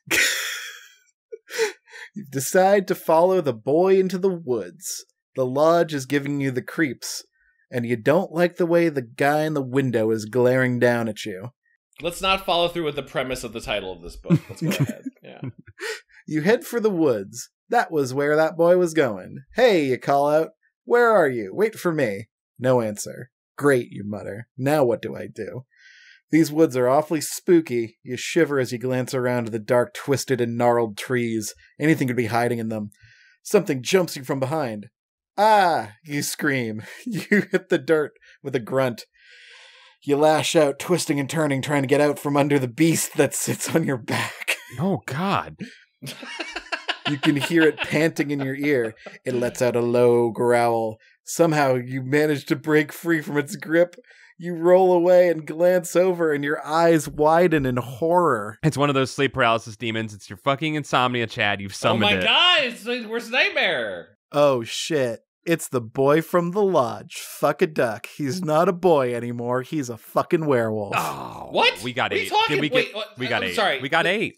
You decide to follow the boy into the woods. The lodge is giving you the creeps, and you don't like the way the guy in the window is glaring down at you. Let's not follow through with the premise of the title of this book. Let's go ahead. Yeah. You head for the woods. That was where that boy was going. Hey, you call out. Where are you? Wait for me. No answer. Great, you mutter. Now what do I do? These woods are awfully spooky. You shiver as you glance around the dark, twisted, and gnarled trees. Anything could be hiding in them. Something jumps you from behind. Ah! You scream. You hit the dirt with a grunt. You lash out, twisting and turning, trying to get out from under the beast that sits on your back. Oh, God. You can hear it panting in your ear. It lets out a low growl. Somehow you manage to break free from its grip. You roll away and glance over, and your eyes widen in horror. It's one of those sleep paralysis demons. It's your fucking insomnia, Chad. You've summoned it. Oh my God, it's the worst nightmare. Oh shit. It's the boy from the lodge. Fuck a duck. He's not a boy anymore. He's a fucking werewolf. Oh, what? We got 8. Did we get? We got 8. Sorry. We got 8.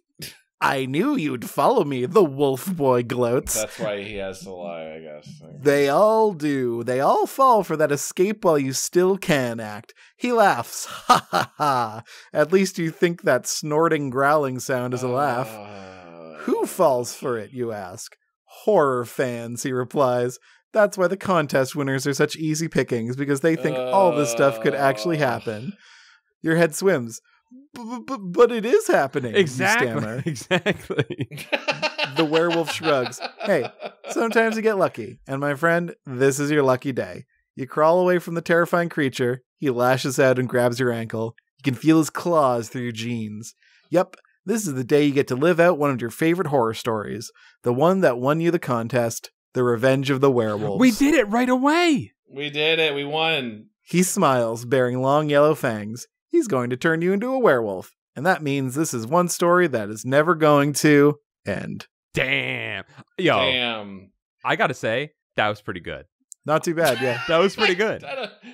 I knew you'd follow me, the wolf boy gloats. That's why he has to lie, I guess. They all do. They all fall for that escape while you still can act. He laughs. Ha ha ha. At least you think that snorting, growling sound is a laugh. Who falls for it, you ask? Horror fans, he replies. That's why the contest winners are such easy pickings, because they think all this stuff could actually happen. Your head swims. But it is happening. Exactly. You stammer. Exactly. The werewolf shrugs. Hey, sometimes you get lucky. And my friend, this is your lucky day. You crawl away from the terrifying creature. He lashes out and grabs your ankle. You can feel his claws through your jeans. Yep, this is the day you get to live out one of your favorite horror stories. The one that won you the contest. The Revenge of the Werewolves. We did it right away. We did it. We won. He smiles, bearing long yellow fangs. He's going to turn you into a werewolf. And that means this is one story that is never going to end. Damn. Yo. Damn. I gotta say, that was pretty good. Not too bad, yeah. That was pretty good.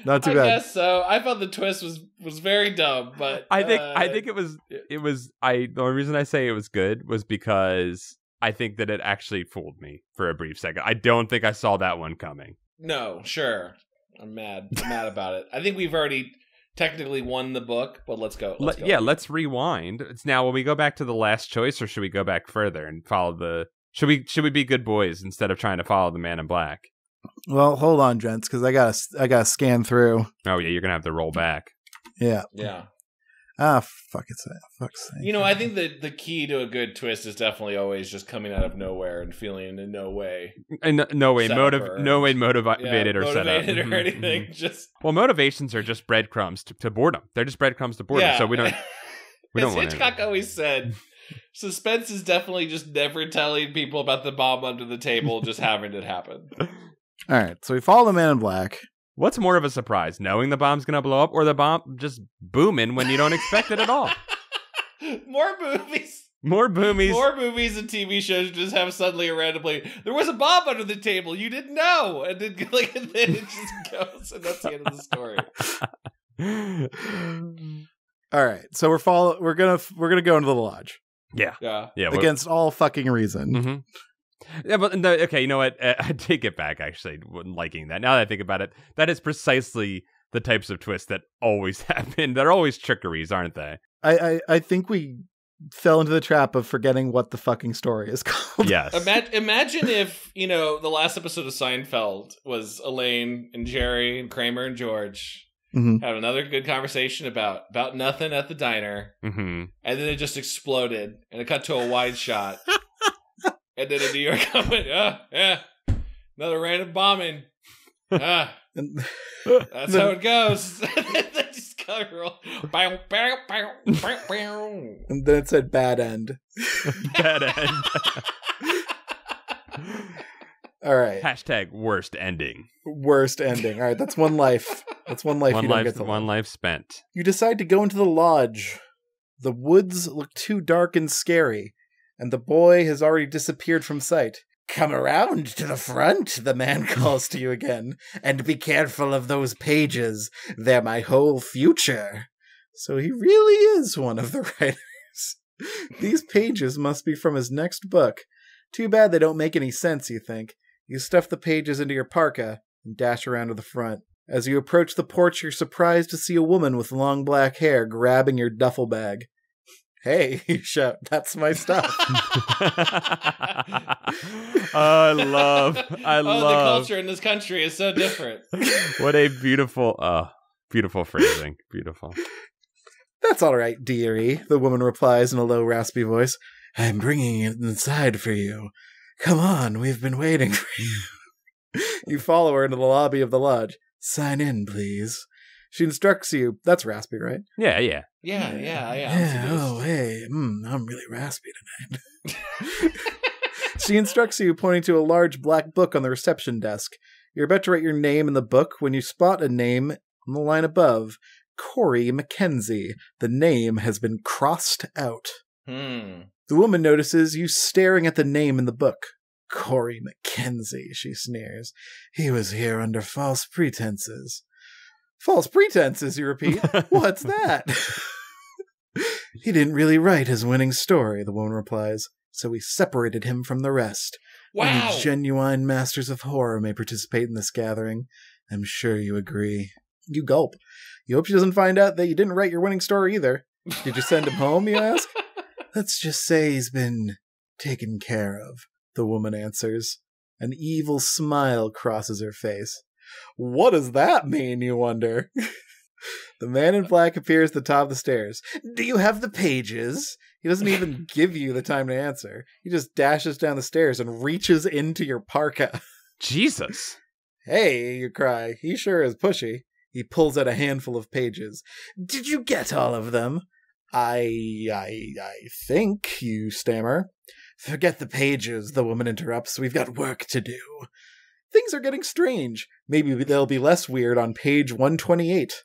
Not too bad. I guess so. I thought the twist was very dumb, but I think it was the only reason I say it was good was because I think that it actually fooled me for a brief second. I don't think I saw that one coming. No, sure. I'm mad. I'm mad about it. I think we've already technically won the book, but let's go. Yeah, let's rewind. It's now, will we go back to the last choice, or should we go back further and follow the... Should we be good boys instead of trying to follow the man in black? Well, hold on, gents, because I gotta scan through. Oh, yeah, you're going to have to roll back. Yeah. Yeah. Fuck's sake. You know, I think that the key to a good twist is definitely always just coming out of nowhere and feeling in no way. And no way motivated or set up. Or anything. Just motivations are just breadcrumbs to boredom. They're just breadcrumbs to boredom. Yeah. So we don't. As Hitchcock always said, suspense is definitely just never telling people about the bomb under the table, just having it happen. All right, so we follow the man in black. What's more of a surprise, knowing the bomb's going to blow up or the bomb just booming when you don't expect it at all? More movies. More movies and TV shows just have suddenly a randomly, there was a bomb under the table, you didn't know. And then, and then it just goes, and that's the end of the story. All right, so we're gonna go into the lodge. Yeah. Against all fucking reason. Mm-hmm. Yeah, but no, okay, you know what? I take it back, actually, liking that. Now that I think about it, that is precisely the types of twists that always happen. They're always trickeries, aren't they? I think we fell into the trap of forgetting what the fucking story is called. Yes. Imagine if, the last episode of Seinfeld was Elaine and Jerry and Kramer and George having another good conversation about nothing at the diner. Mm-hmm. And then it just exploded and it cut to a wide shot. And then in New York, I went, yeah, another random bombing. That's how it goes. They just cut roll. And then it said bad end. Bad end. All right. # worst ending. Worst ending. All right, that's one life. That's one life. One life spent. You decide to go into the lodge. The woods look too dark and scary, and the boy has already disappeared from sight. Come around to the front, the man calls to you again, and be careful of those pages. They're my whole future. So he really is one of the writers. These pages must be from his next book. Too bad they don't make any sense, you think. You stuff the pages into your parka and dash around to the front. As you approach the porch, you're surprised to see a woman with long black hair grabbing your duffel bag. Hey, you shout, that's my stuff. I love. The culture in this country is so different. What a beautiful phrasing. Beautiful. That's all right, dearie, the woman replies in a low, raspy voice. I'm bringing it inside for you. Come on, we've been waiting for you. You follow her into the lobby of the lodge. Sign in, please. She instructs you. That's raspy, right? Yeah. Yeah. Oh, hey. I'm really raspy tonight. She instructs you, pointing to a large black book on the reception desk. You're about to write your name in the book when you spot a name on the line above. Corey Mackenzie. The name has been crossed out. The woman notices you staring at the name in the book. Corey Mackenzie, she sneers. He was here under false pretenses. False pretenses, you repeat? What's that? He didn't really write his winning story, the woman replies, so we separated him from the rest. Wow. Only genuine masters of horror may participate in this gathering. I'm sure you agree. You gulp. You hope she doesn't find out that you didn't write your winning story either. Did you send him home, you ask? Let's just say he's been taken care of, the woman answers. An evil smile crosses her face. What does that mean, you wonder? The man in black appears at the top of the stairs. Do you have the pages? He doesn't even give you the time to answer. He just dashes down the stairs and reaches into your parka. Jesus. Hey, you cry. He sure is pushy. He pulls out a handful of pages. Did you get all of them? I think, you stammer. Forget the pages, the woman interrupts. We've got work to do. Things are getting strange. Maybe they'll be less weird on page 128.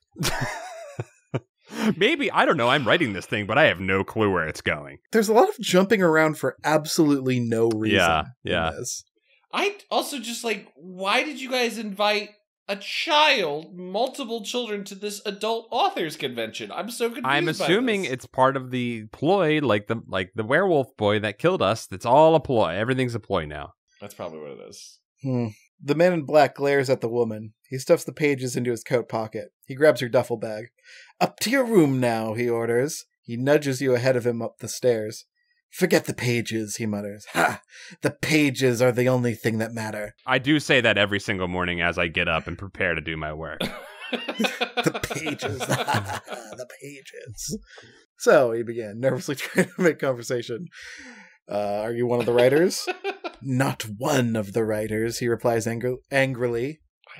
Maybe, I don't know, I'm writing this thing, but I have no clue where it's going. There's a lot of jumping around for absolutely no reason. Yeah. In this. I also just why did you guys invite a child, multiple children to this adult authors convention? I'm so confused. I'm assuming by this. it's part of the ploy, like the werewolf boy that killed us. That's all a ploy. Everything's a ploy now. That's probably what it is. The man in black glares at the woman. He stuffs the pages into his coat pocket. He grabs your duffel bag. Up to your room now, he orders. He nudges you ahead of him up the stairs. Forget the pages, he mutters. Ha! The pages are the only thing that matter. I do say that every single morning as I get up and prepare to do my work. The pages. The pages. So, he began, nervously trying to make conversation. Are you one of the writers? Not one of the writers, he replies angrily.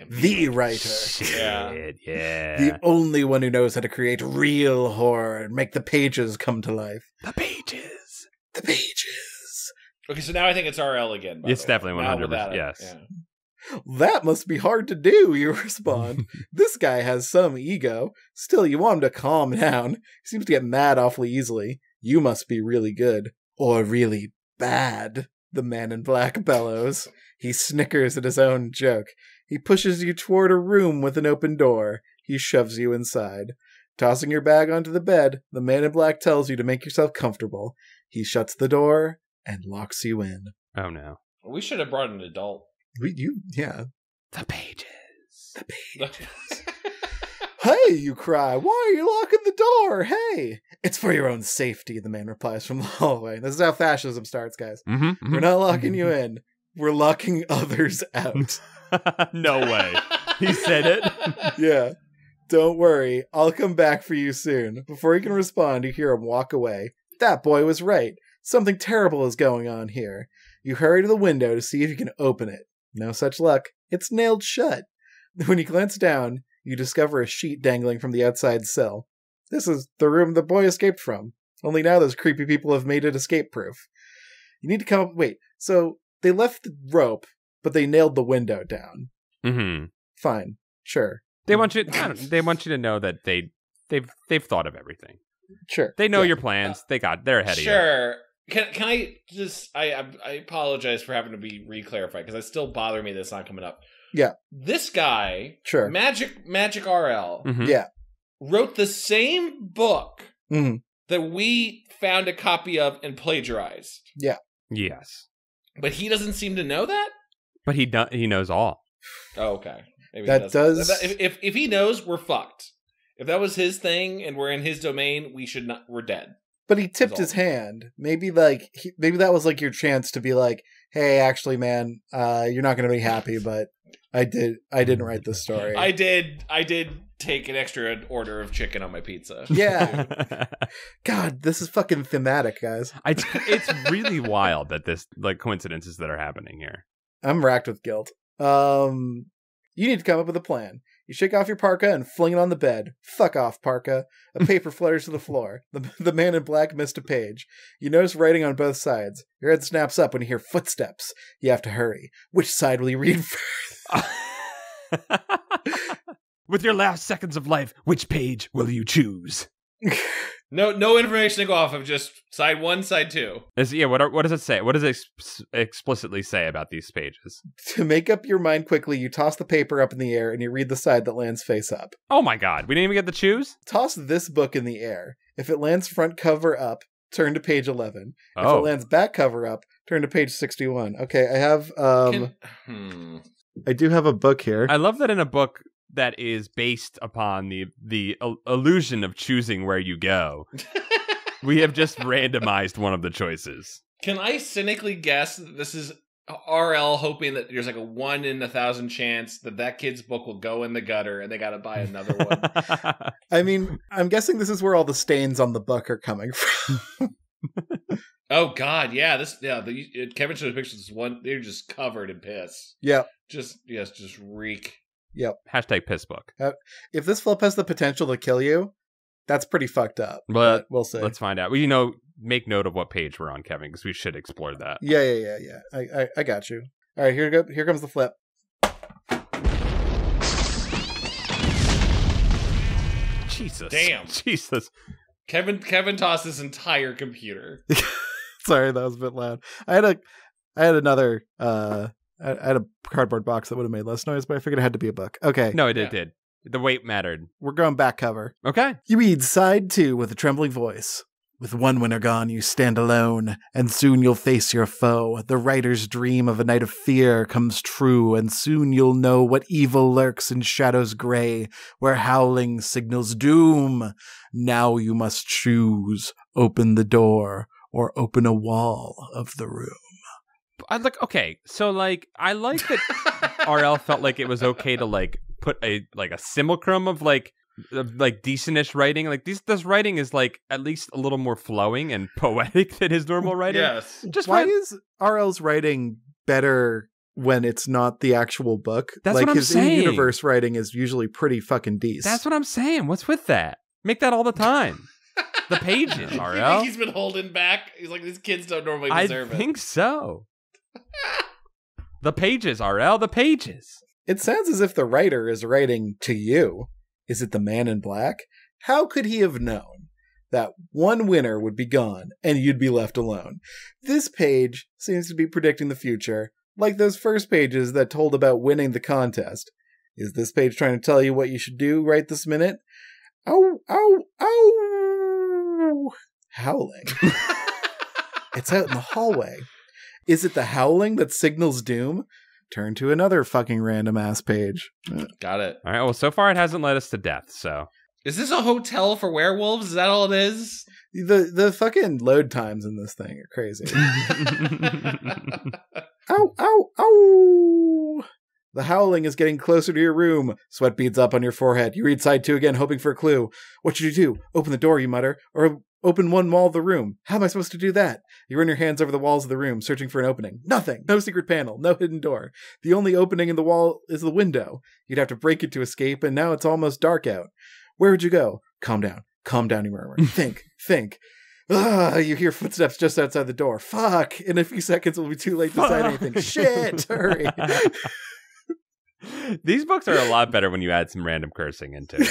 The writer. Shit, yeah. The only one who knows how to create real horror and make the pages come to life. The pages. The pages. Okay, so now I think it's RL again. It's definitely 100%. Yes. Yeah. That must be hard to do, you respond. This guy has some ego. Still, you want him to calm down. He seems to get mad awfully easily. You must be really good. Or really bad, the man in black bellows. He snickers at his own joke. He pushes you toward a room with an open door. He shoves you inside. Tossing your bag onto the bed, the man in black tells you to make yourself comfortable. He shuts the door and locks you in. Oh, no. We should have brought an adult. Yeah. The pages. The pages. Hey, you cry. Why are you locking the door? Hey. It's for your own safety, the man replies from the hallway. This is how fascism starts, guys. We're not locking you in. We're locking others out. No way. He said it? Yeah. Don't worry. I'll come back for you soon. Before you can respond, you hear him walk away. That boy was right. Something terrible is going on here. You hurry to the window to see if you can open it. No such luck. It's nailed shut. When you glance down, you discover a sheet dangling from the outside sill. This is the room the boy escaped from. Only now those creepy people have made it escape-proof. You need to come up... Wait, so they left the rope, but they nailed the window down. Mm-hmm. Fine. Sure. They want you to know that they've thought of everything. Sure. They know your plans. They're ahead of you. Sure. Can I just... I apologize for having to be re-clarified, because it still bother me that's not coming up. Yeah. This guy, sure. Magic RL, yeah, wrote the same book that we found a copy of and plagiarized. Yeah. Yes. But he doesn't seem to know that? But he knows all. Oh, okay. Maybe that does. If he knows, we're fucked. If that was his thing and we're in his domain, we're dead. But he tipped his hand. Maybe maybe that was like your chance to be like, hey, actually, man, you're not going to be happy, but I didn't write this story. I did take an extra order of chicken on my pizza. Yeah. God, this is fucking thematic, guys. It's really wild that this like coincidences that are happening here. I'm racked with guilt. You need to come up with a plan. You shake off your parka and fling it on the bed. Fuck off, parka. A paper flutters to the floor. The man in black missed a page. You notice writing on both sides. Your head snaps up when you hear footsteps. You have to hurry. Which side will you read first? With your last seconds of life, which page will you choose? No information to go off of, just side 1, side 2. What does it say? What does it explicitly say about these pages? To make up your mind quickly, you toss the paper up in the air and you read the side that lands face up. Oh my god, we didn't even get to choose? Toss this book in the air. If it lands front cover up, turn to page 11. If it lands back cover up, turn to page 61. Okay, I have I do have a book here. I love that in a book that is based upon the illusion of choosing where you go. We have just randomized one of the choices. Can I cynically guess that this is RL hoping that there's like a 1 in 1,000 chance that kid's book will go in the gutter and they got to buy another one? I mean, I'm guessing this is where all the stains on the book are coming from. Oh God, yeah. Kevin showed pictures of this one. They're just covered in piss. Yep. Just reek. Yep. Hashtag piss book. If this flip has the potential to kill you, that's pretty fucked up. But we'll see. Let's find out. Well, make note of what page we're on, Kevin, because we should explore that. Yeah. I got you. All right, here comes the flip. Jesus. Damn. Jesus. Kevin tossed his entire computer. Sorry, that was a bit loud. I had another I had a cardboard box that would have made less noise, but I figured it had to be a book. Okay. No, it did. The weight mattered. We're going back cover. Okay. You read side 2 with a trembling voice. With one winter gone, you stand alone, and soon you'll face your foe. The writer's dream of a night of fear comes true, and soon you'll know what evil lurks in shadows gray, where howling signals doom. Now you must choose, open the door, or open a wall of the room. I like that RL felt like it was okay to put a simulacrum of decentish writing. Like this writing is at least a little more flowing and poetic than his normal writing. Yes. Why is RL's writing better when it's not the actual book? That's what I'm saying. His in-universe writing is usually pretty fucking decent. That's what I'm saying. What's with that? Make that all the time. The pages, RL. You think he's been holding back? He's like, these kids don't normally deserve it. I think so. The pages, RL, the pages. It sounds as if the writer is writing to you. Is it the man in black? How could he have known that one winner would be gone and you'd be left alone? This page seems to be predicting the future, like those first pages that told about winning the contest. Is this page trying to tell you what you should do right this minute? Ow, ow, ow! Howling. It's out in the hallway. Is it the howling that signals doom? Turn to another fucking random ass page. Got it. All right. Well, so far it hasn't led us to death. So, is this a hotel for werewolves? Is that all it is? The fucking load times in this thing are crazy. Ow! Ow! Ow! The howling is getting closer to your room. Sweat beads up on your forehead. You read side 2 again, hoping for a clue. What should you do? Open the door, you mutter, or open one wall of the room. How am I supposed to do that? You run your hands over the walls of the room, searching for an opening. Nothing. No secret panel. No hidden door. The only opening in the wall is the window. You'd have to break it to escape, and now it's almost dark out. Where would you go? Calm down. Calm down, you murmur. Think. You hear footsteps just outside the door. Fuck. In a few seconds, it will be too late to decide anything. Shit. Hurry. These books are a lot better when you add some random cursing into it.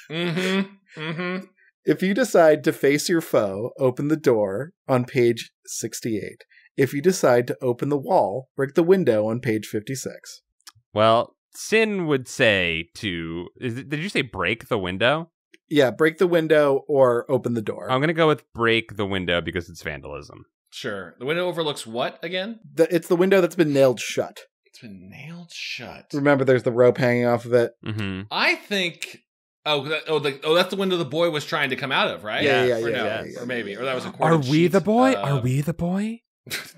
Mm-hmm. Mm-hmm. If you decide to face your foe, open the door on page 68. If you decide to open the wall, break the window on page 56. Well, Sin would say did you say break the window? Yeah, break the window or open the door. I'm going to go with break the window because it's vandalism. Sure. The window overlooks what again? It's the window that's been nailed shut. It's been nailed shut. Remember, there's the rope hanging off of it. Mm-hmm. I think. That's the window the boy was trying to come out of, right? Yeah. Or maybe, or that was a Are corded we sheet. the boy? Are we the boy?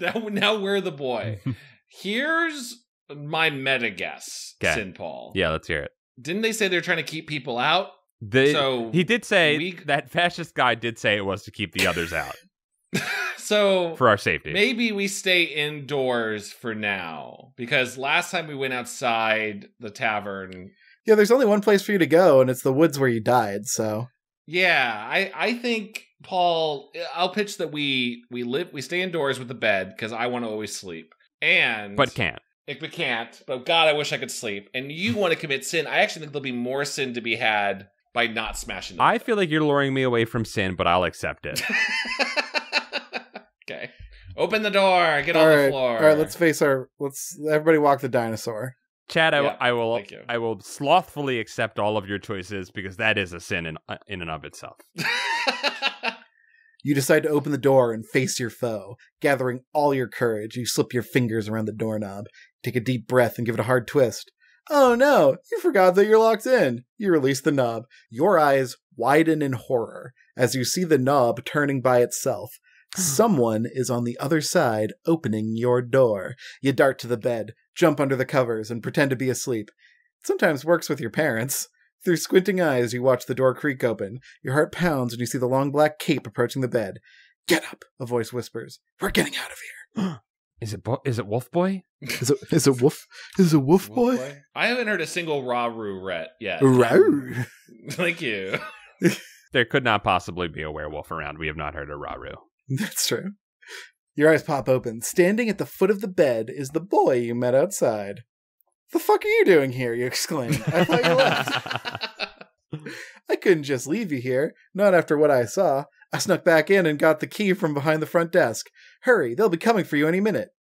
now we're the boy. Here's my meta guess, Okay. Sin Paul. Yeah, let's hear it. Didn't they say they're trying to keep people out? He did say that fascist guy did say it was to keep the others out. So for our safety. Maybe we stay indoors for now. Because last time we went outside the tavern. Yeah, there's only one place for you to go, and it's the woods where you died, so. Yeah, I think, Paul, I'll pitch that we stay indoors with the bed, because I want to always sleep. But can't. But can't. But God, I wish I could sleep. And you want to commit sin. I actually think there'll be more sin to be had by not smashing the I feel like you're luring me away from sin, but I'll accept it. Okay. Open the door. Get on the floor. All right, let's everybody walk the dinosaur. Chad, I will slothfully accept all of your choices because that is a sin in and of itself. You decide to open the door and face your foe. Gathering all your courage, you slip your fingers around the doorknob, take a deep breath and give it a hard twist. Oh no, you forgot that you're locked in. You release the knob. Your eyes widen in horror as you see the knob turning by itself. Someone is on the other side opening your door. You dart to the bed, jump under the covers, and pretend to be asleep. It sometimes works with your parents. Through squinting eyes, you watch the door creak open. Your heart pounds and you see the long black cape approaching the bed. Get up, a voice whispers. We're getting out of here. Is it Wolf Boy? Is it Wolf? Is it Wolf Boy? I haven't heard a single RAW-ROOOOO yet. Rawr. Thank you. There could not possibly be a werewolf around. We have not heard a RAW-ROOOOO. That's true. Your eyes pop open. Standing at the foot of the bed is the boy you met outside. The fuck are you doing here? You exclaim. I thought you left. I couldn't just leave you here. Not after what I saw. I snuck back in and got the key from behind the front desk. Hurry, they'll be coming for you any minute.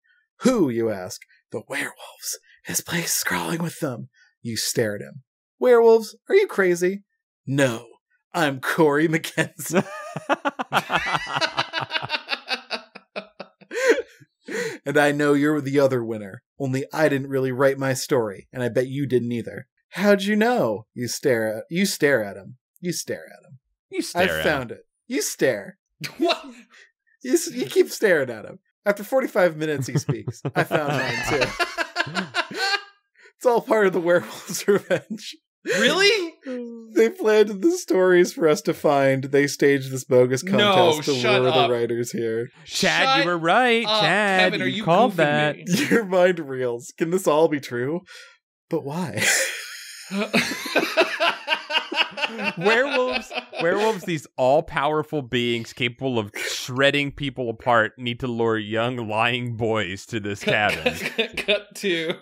Who, you ask? The werewolves. His place is crawling with them. You stare at him. Werewolves? Are you crazy? No. I'm Corey McKenzie. And I know you're the other winner. Only I didn't really write my story, and I bet you didn't either. How'd you know? You stare at him. You stare at him. I found it. You stare. What? You keep staring at him. After 45 minutes, he speaks. I found mine, too. It's all part of the werewolf's revenge. Really? They planned the stories for us to find. They staged this bogus contest to lure the writers here. Chad, you were right. Chad, Kevin, are you called goofing that. me? Your mind reels. Can this all be true? But why? Werewolves, these all-powerful beings capable of shredding people apart, need to lure young, lying boys to this cabin. Cut to...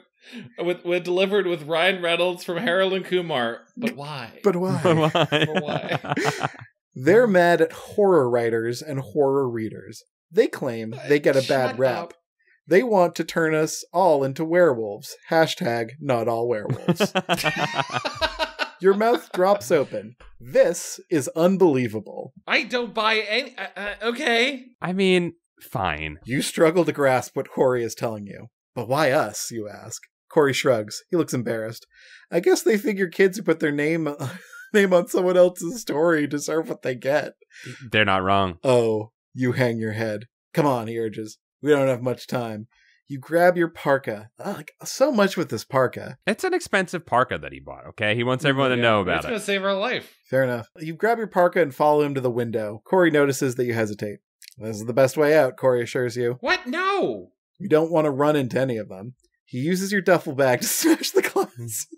With delivered with Ryan Reynolds from Harold and Kumar. But why? But why? But why? They're mad at horror writers and horror readers. They claim they get a bad rap. Up. They want to turn us all into werewolves. Hashtag not all werewolves. Your mouth drops open. This is unbelievable. I don't buy any... okay. I mean, fine. You struggle to grasp what Corey is telling you. But why us, you ask? Corey shrugs. He looks embarrassed. I guess they figure kids who put their name on someone else's story deserve what they get. They're not wrong. Oh, you hang your head. Come on, he urges. We don't have much time. You grab your parka. So much with this parka. It's an expensive parka that he bought, okay? He wants everyone to know about It's going to save our life. Fair enough. You grab your parka and follow him to the window. Corey notices that you hesitate. This is the best way out, Corey assures you. What? No! You don't want to run into any of them. He uses your duffel bag to smash the glass.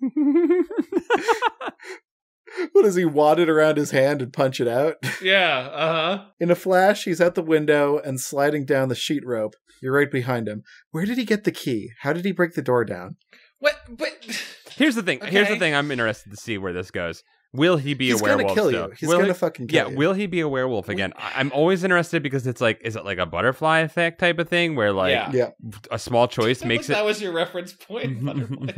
What, does he wad it around his hand and punch it out? Yeah, uh-huh. In a flash, he's at the window and sliding down the sheet rope. You're right behind him. Where did he get the key? How did he break the door down? What? But... Here's the thing. Okay. Here's the thing. I'm interested to see where this goes. Will he be a werewolf? He's gonna kill you. He's gonna fucking kill you. Yeah, will he be a werewolf again? I'm always interested because it's like, is it like a butterfly effect type of thing where like a small choice makes it... That was your reference point, butterfly.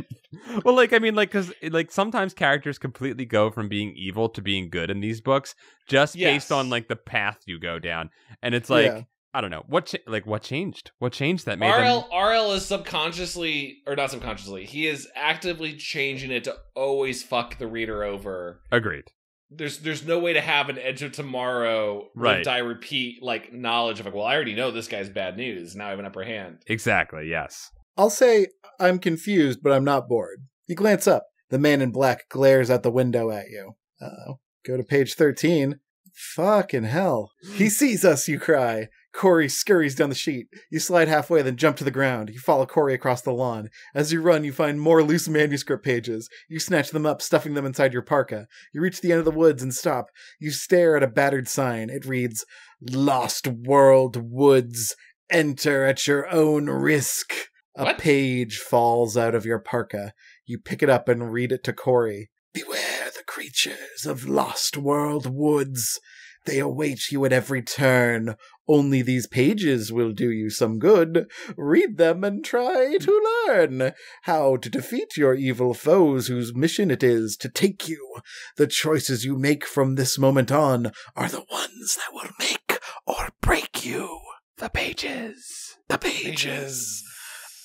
Well, like, I mean, like, because like sometimes characters completely go from being evil to being good in these books just based on like the path you go down. And it's like, I don't know. What changed? What changed that made them... RL is subconsciously, or not subconsciously, he is actively changing it to always fuck the reader over. Agreed. There's no way to have an Edge of Tomorrow, right. Live, Die, Repeat, like, knowledge of, like, well, I already know this guy's bad news. Now I have an upper hand. Exactly, yes. I'll say I'm confused, but I'm not bored. You glance up. The man in black glares out the window at you. Uh-oh. Go to page 13. Fucking hell. He sees us, you cry. Corey scurries down the sheet. You slide halfway, then jump to the ground. You follow Corey across the lawn. As you run, you find more loose manuscript pages. You snatch them up, stuffing them inside your parka. You reach the end of the woods and stop. You stare at a battered sign. It reads, Lost World Woods. Enter at your own risk. What? A page falls out of your parka. You pick it up and read it to Corey. Beware the creatures of Lost World Woods. They await you at every turn. Only these pages will do you some good. Read them and try to learn how to defeat your evil foes whose mission it is to take you. The choices you make from this moment on are the ones that will make or break you. The pages. The pages.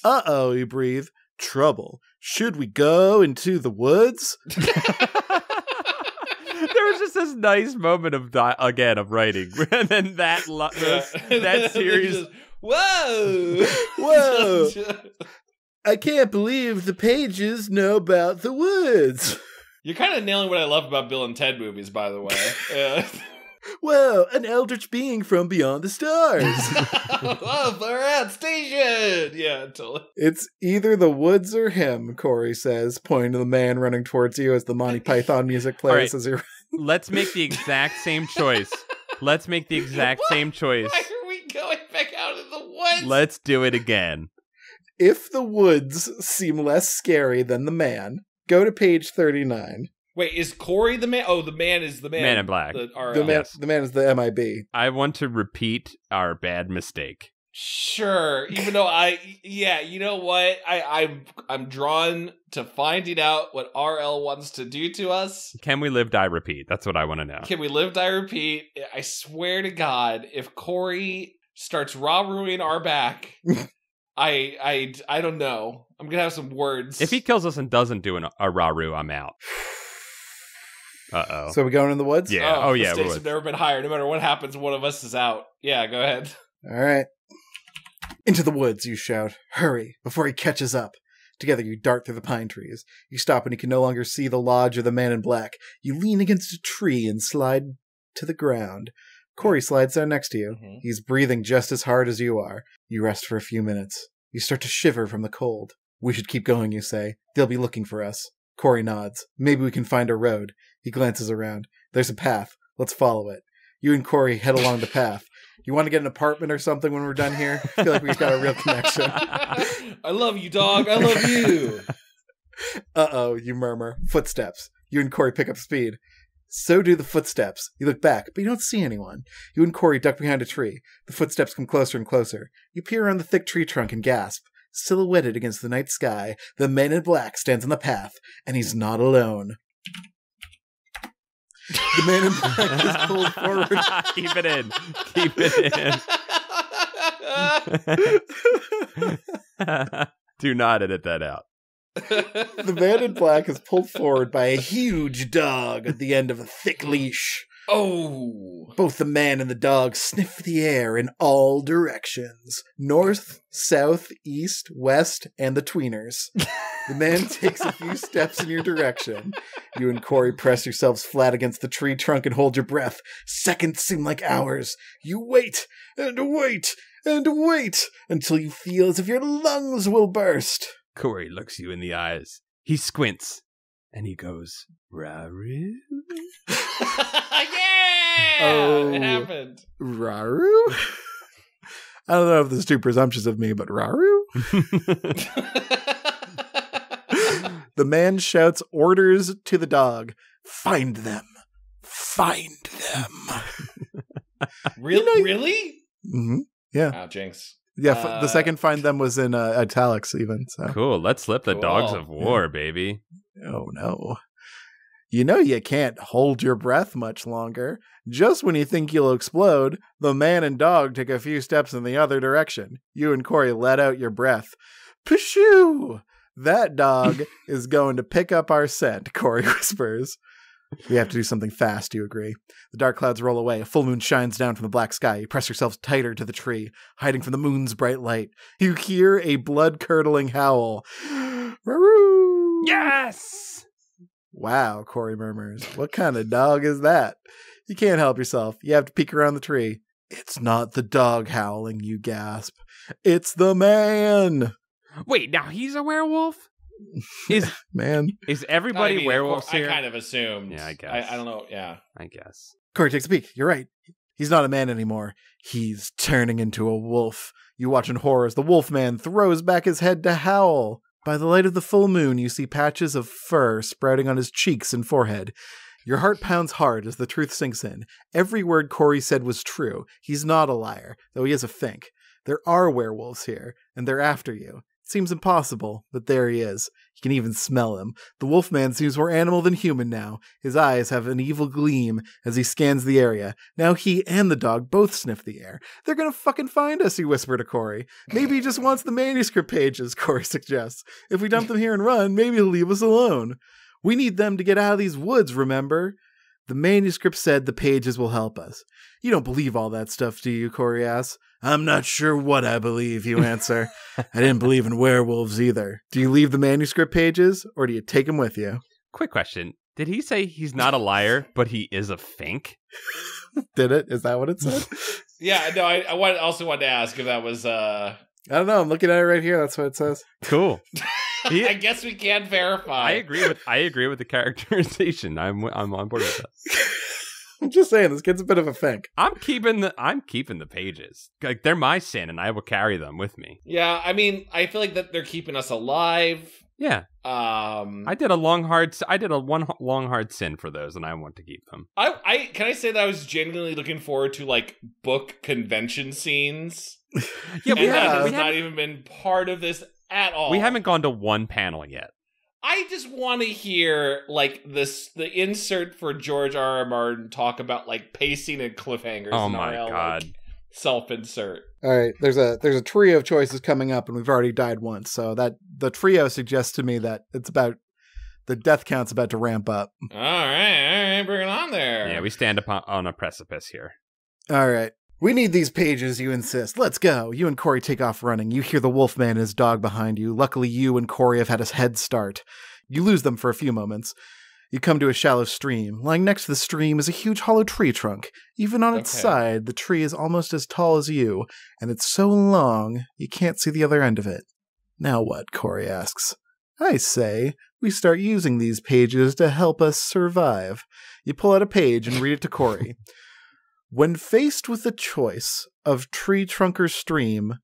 Uh-oh, you breathe. Trouble. Should we go into the woods? There was just this nice moment of writing, and then that series. Just, whoa! Whoa! I can't believe the pages know about the woods. You're kind of nailing what I love about Bill and Ted movies, by the way. Whoa, an eldritch being from beyond the stars. Oh, far out station! Yeah, totally. It's either the woods or him, Corey says, pointing to the man running towards you as the Monty Python music plays. Right. As you're... Let's make the exact same choice. Same choice. Why are we going back out in the woods? Let's do it again. If the woods seem less scary than the man, go to page 39. Wait, is Corey the man? Oh, the man is the man. Man in black. The man is the MIB. I want to repeat our bad mistake. Sure. Even though you know what? I'm drawn to finding out what RL wants to do to us. Can we live, die, repeat? That's what I want to know. Can we live, die, repeat? I swear to God, if Corey starts RAW-ROOOOing our back, I don't know. I'm gonna have some words. If he kills us and doesn't do a RAW-ROO, I'm out. Uh-oh. So we going in the woods? Yeah. Oh yeah. The stakes have never been higher. No matter what happens, one of us is out. Yeah, go ahead. All right. Into the woods, you shout. Hurry, before he catches up. Together you dart through the pine trees. You stop when you can no longer see the lodge or the man in black. You lean against a tree and slide to the ground. Corey slides down next to you. Mm-hmm. He's breathing just as hard as you are. You rest for a few minutes. You start to shiver from the cold. We should keep going, you say. They'll be looking for us. Corey nods. Maybe we can find a road. He glances around. There's a path. Let's follow it. You and Corey head along the path. You want to get an apartment or something when we're done here? I feel like we've got a real connection. I love you, dog. I love you. Uh-oh, you murmur. Footsteps. You and Corey pick up speed. So do the footsteps. You look back, but you don't see anyone. You and Corey duck behind a tree. The footsteps come closer and closer. You peer around the thick tree trunk and gasp. Silhouetted against the night sky, the man in black stands on the path, and he's not alone. The man in black is pulled forward. Keep it in. Keep it in. Do not edit that out. The man in black is pulled forward by a huge dog at the end of a thick leash. Oh! Both the man and the dog sniff the air in all directions. North, south, east, west, and the tweeners. The man takes a few steps in your direction. You and Corey press yourselves flat against the tree trunk and hold your breath. Seconds seem like hours. You wait, and wait, and wait, until you feel as if your lungs will burst. Corey looks you in the eyes. He squints, and he goes, RAW-ROOOOO? Yeah! Oh, it happened. RAW-ROOOOO? I don't know if this is too presumptuous of me, but RAW-ROOOOO? The man shouts orders to the dog. Find them. Find them. Really? Really? Mm-hmm. Yeah. Wow, jinx. Yeah, the second find them was in italics even. So. Cool. Let's slip the dogs of war, baby. Oh, no. You know you can't hold your breath much longer. Just when you think you'll explode, the man and dog take a few steps in the other direction. You and Corey let out your breath. Pshoo! That dog is going to pick up our scent, Corey whispers. We have to do something fast, you agree. The dark clouds roll away. A full moon shines down from the black sky. You press yourselves tighter to the tree, hiding from the moon's bright light. You hear a blood-curdling howl. Roo! Yes! Wow, Corey murmurs. What kind of dog is that? You can't help yourself. You have to peek around the tree. It's not the dog howling, you gasp. It's the man! Wait, now he's a werewolf? Is everybody werewolves here? I kind of assumed. Yeah, I guess. I don't know. Yeah. I guess. Corey takes a peek. You're right. He's not a man anymore. He's turning into a wolf. You watch in horror as the wolf man throws back his head to howl. By the light of the full moon, you see patches of fur sprouting on his cheeks and forehead. Your heart pounds hard as the truth sinks in. Every word Corey said was true. He's not a liar, though he is a fink. There are werewolves here, and they're after you. It seems impossible, but there he is. You can even smell him. The wolfman seems more animal than human now. His eyes have an evil gleam as he scans the area. Now he and the dog both sniff the air. They're gonna fucking find us, you whisper to Corey. Maybe he just wants the manuscript pages, Corey suggests. If we dump them here and run, maybe he'll leave us alone. We need them to get out of these woods, remember? The manuscript said the pages will help us. You don't believe all that stuff, do you, Corey asks. I'm not sure what I believe, you answer. I didn't believe in werewolves either. Do you leave the manuscript pages, or do you take them with you? Quick question. Did he say he's not a liar, but he is a fink? Did it? Is that what it said? Yeah, no, I also wanted to ask if that was... I don't know. I'm looking at it right here. That's what it says. Cool. I guess we can't verify. I agree with the characterization. I'm on board with that. I'm just saying, this kid's a bit of a fink. I'm keeping the pages. Like, they're my sin, and I will carry them with me. Yeah, I mean, I feel like that they're keeping us alive. Yeah. I did one long hard sin for those, and I want to keep them. I can I say that I was genuinely looking forward to like book convention scenes. Yeah, we have not even been part of this at all. We haven't gone to one panel yet. I just want to hear like the insert for George R.R. Martin talk about like pacing and cliffhangers. Oh my god! Like, self-insert. All right, there's a trio of choices coming up, and we've already died once. So that the trio suggests to me that it's about the death count's about to ramp up. All right, bring it on there. Yeah, we stand on a precipice here. All right. We need these pages, you insist. Let's go. You and Corey take off running. You hear the wolfman and his dog behind you. Luckily, you and Corey have had a head start. You lose them for a few moments. You come to a shallow stream. Lying next to the stream is a huge hollow tree trunk. Even on its side, the tree is almost as tall as you, and it's so long, you can't see the other end of it. Now what? Corey asks. I say, we start using these pages to help us survive. You pull out a page and read it to Corey. When faced with the choice of tree trunk or stream,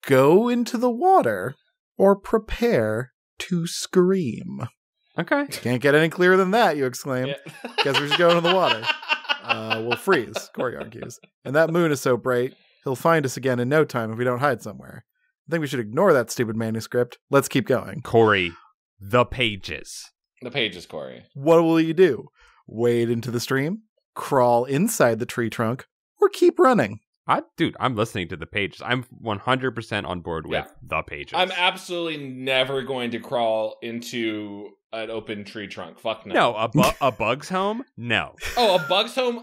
go into the water or prepare to scream. Okay. Can't get any clearer than that, you exclaim. Yeah. Guess we're just going in the water. We'll freeze, Corey argues. And that moon is so bright, he'll find us again in no time if we don't hide somewhere. I think we should ignore that stupid manuscript. Let's keep going. Corey, the pages. The pages, Corey. What will you do? Wade into the stream, crawl inside the tree trunk, or keep running? I'm listening to the pages. I'm 100% on board with the pages. I'm absolutely never going to crawl into an open tree trunk. Fuck no. No, a bug's home? No. Oh, a bug's home?